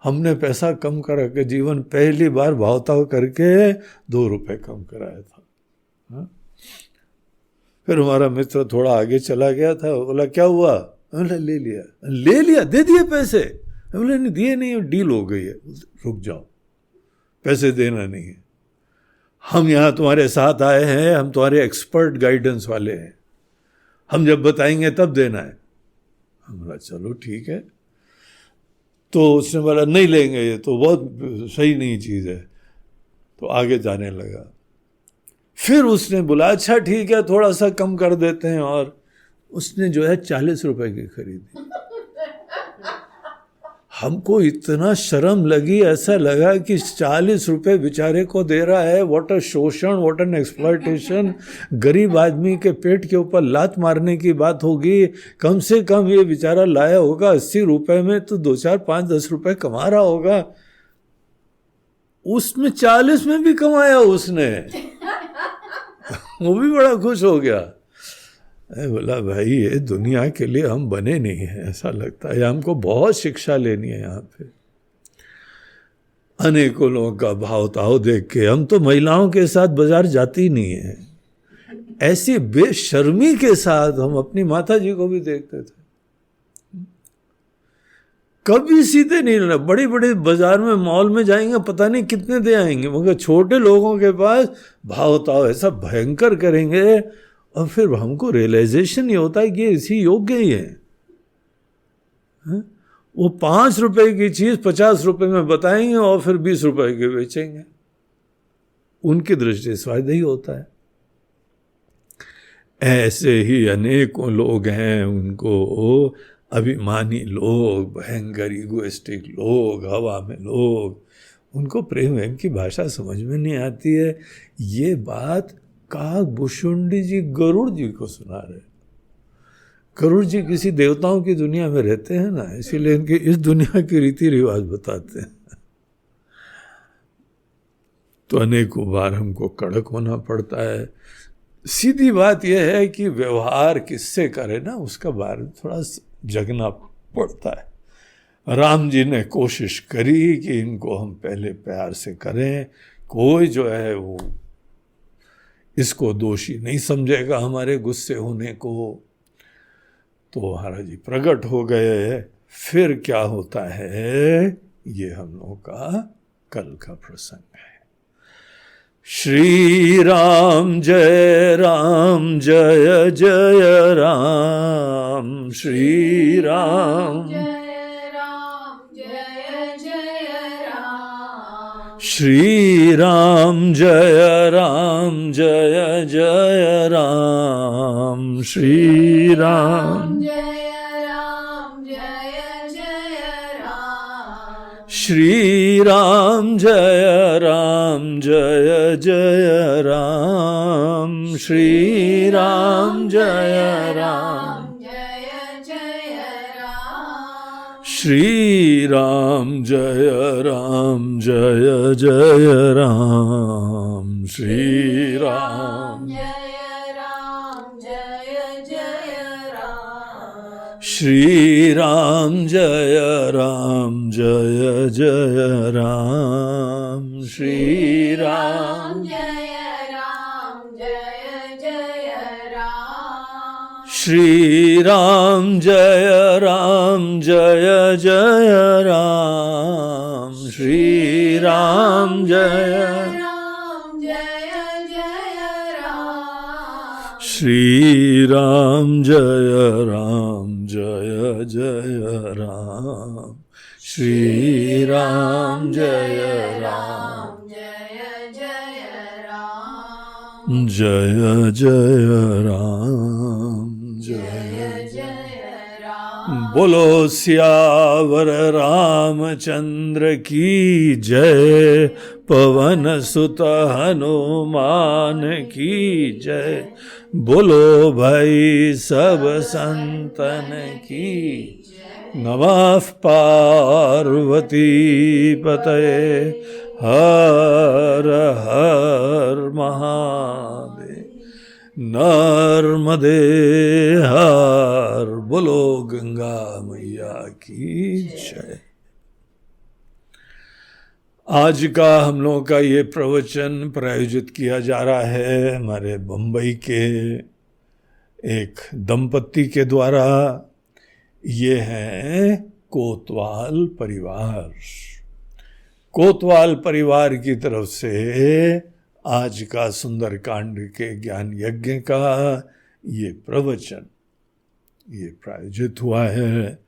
हमने पैसा कम करा के जीवन पहली बार भाव-ताव करके 2 रुपये कम कराया था। फिर हमारा मित्र थोड़ा आगे चला गया था, बोला क्या हुआ? बोला ले लिया, दे दिए पैसे? बोले नहीं दिए नहीं, डील हो गई है। रुक जाओ, पैसे देना नहीं है, हम यहाँ तुम्हारे साथ आए हैं, हम तुम्हारे एक्सपर्ट गाइडेंस वाले हैं, हम जब बताएंगे तब देना है। हम बोला चलो ठीक है। तो उसने बोला नहीं लेंगे, ये तो बहुत सही नहीं चीज़ है। तो आगे जाने लगा। फिर उसने बोला अच्छा ठीक है थोड़ा सा कम कर देते हैं, और उसने जो है 40 रुपए की खरीदी। हमको इतना शर्म लगी, ऐसा लगा कि 40 रुपए बेचारे को दे रहा है। व्हाट अ शोषण, व्हाट एन एक्सप्लॉयटेशन। गरीब आदमी के पेट के ऊपर लात मारने की बात होगी। कम से कम ये बेचारा लाया होगा 80 रुपए में, तो 2 4 5 10 रुपए कमा रहा होगा। उसमें 40 में भी कमाया उसने। वो भी बड़ा खुश हो गया। बोला भाई ये दुनिया के लिए हम बने नहीं हैं, ऐसा लगता है। हमको बहुत शिक्षा लेनी है यहाँ पे। अनेकों लोगों का भाव ताव देख के हम तो महिलाओं के साथ बाजार जाती नहीं है। ऐसी बेशर्मी के साथ हम अपनी माता जी को भी देखते थे। कभी सीधे नहीं लेना। बड़ी बड़ी बाजार में मॉल में जाएंगे, पता नहीं कितने दे आएंगे, मगर छोटे लोगों के पास भाव ताव ऐसा भयंकर करेंगे, और फिर हमको रियलाइजेशन ये होता है कि ये इसी योग्य ही है। वो 5 रुपए की चीज 50 रुपए में बताएंगे और फिर 20 रुपए के बेचेंगे। उनकी दृष्टि से फायदा ही होता है। ऐसे ही अनेकों लोग हैं, उनको अभिमानी लोग, भयंकर इगोइस्टिक लोग, हवा में लोग, उनको प्रेम की भाषा समझ में नहीं आती है। ये बात काकभूषुंडी जी गरुड़ जी को सुना रहे। गरुड़ जी किसी देवताओं की दुनिया में रहते हैं ना, इसीलिए इनके इस दुनिया के रीति रिवाज बताते हैं। तो अनेकों बार हमको कड़क होना पड़ता है। सीधी बात यह है कि व्यवहार किससे करे ना, उसका बारे में थोड़ा जगना पड़ता है। राम जी ने कोशिश करी कि इनको हम पहले प्यार से करें, कोई जो है वो इसको दोषी नहीं समझेगा हमारे गुस्से होने को। तो महाराज जी प्रकट हो गए। फिर क्या होता है ये हम लोगों का कल का प्रसंग है। श्री राम जय जय राम, श्री राम जय जय राम, श्री राम जय जय राम, श्री राम श्री राम जय जय राम, श्री राम जय जय राम, श्री राम जय जय राम, श्री राम जय राम जय जय राम, श्री राम जय जय राम, श्री राम जय राम जय जय राम, श्री राम जय जय राम, श्री राम जय राम जय जय राम, श्री राम जय जय राम, श्री राम जय जय जय राम, जय जय राम, जय जय राम। बोलो सियावर रामचंद्र की जय, पवन सुत हनुमान की जय, बोलो भाई सब संतन की। नमः पार्वती पतये, हर हर महादेव, नर्मदे हर, बोलो गंगा मैया की जय। आज का हम लोगों का ये प्रवचन प्रायोजित किया जा रहा है हमारे बम्बई के एक दंपत्ति के द्वारा। ये हैं कोतवाल परिवार। कोतवाल परिवार की तरफ से आज का सुंदरकांड के ज्ञान यज्ञ का ये प्रवचन ये प्रायोजित हुआ है।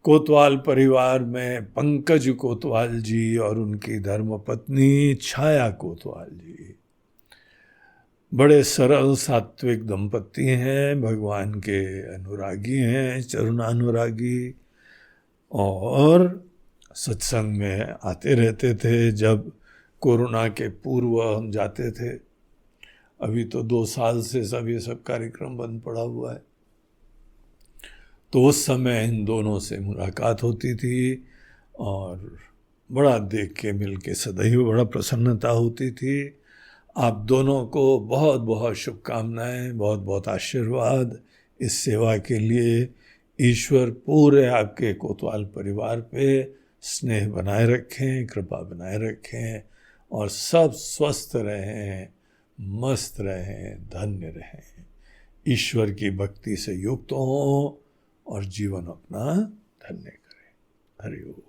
कोतवाल परिवार में पंकज कोतवाल जी और उनकी धर्मपत्नी छाया कोतवाल जी बड़े सरल सात्विक दंपत्ति हैं, भगवान के अनुरागी हैं, चरणानुरागी, और सत्संग में आते रहते थे। जब कोरोना के पूर्व हम जाते थे, अभी तो 2 साल से ये सब कार्यक्रम बंद पड़ा हुआ है, तो उस समय इन दोनों से मुलाकात होती थी और बड़ा देख के मिल के सदैव बड़ा प्रसन्नता होती थी। आप दोनों को बहुत बहुत शुभकामनाएं, बहुत बहुत आशीर्वाद इस सेवा के लिए। ईश्वर पूरे आपके कोतवाल परिवार पे स्नेह बनाए रखें, कृपा बनाए रखें, और सब स्वस्थ रहें, मस्त रहें, धन्य रहें, ईश्वर की भक्ति से युक्त हों और जीवन अपना धन्य करें। हरि ओम।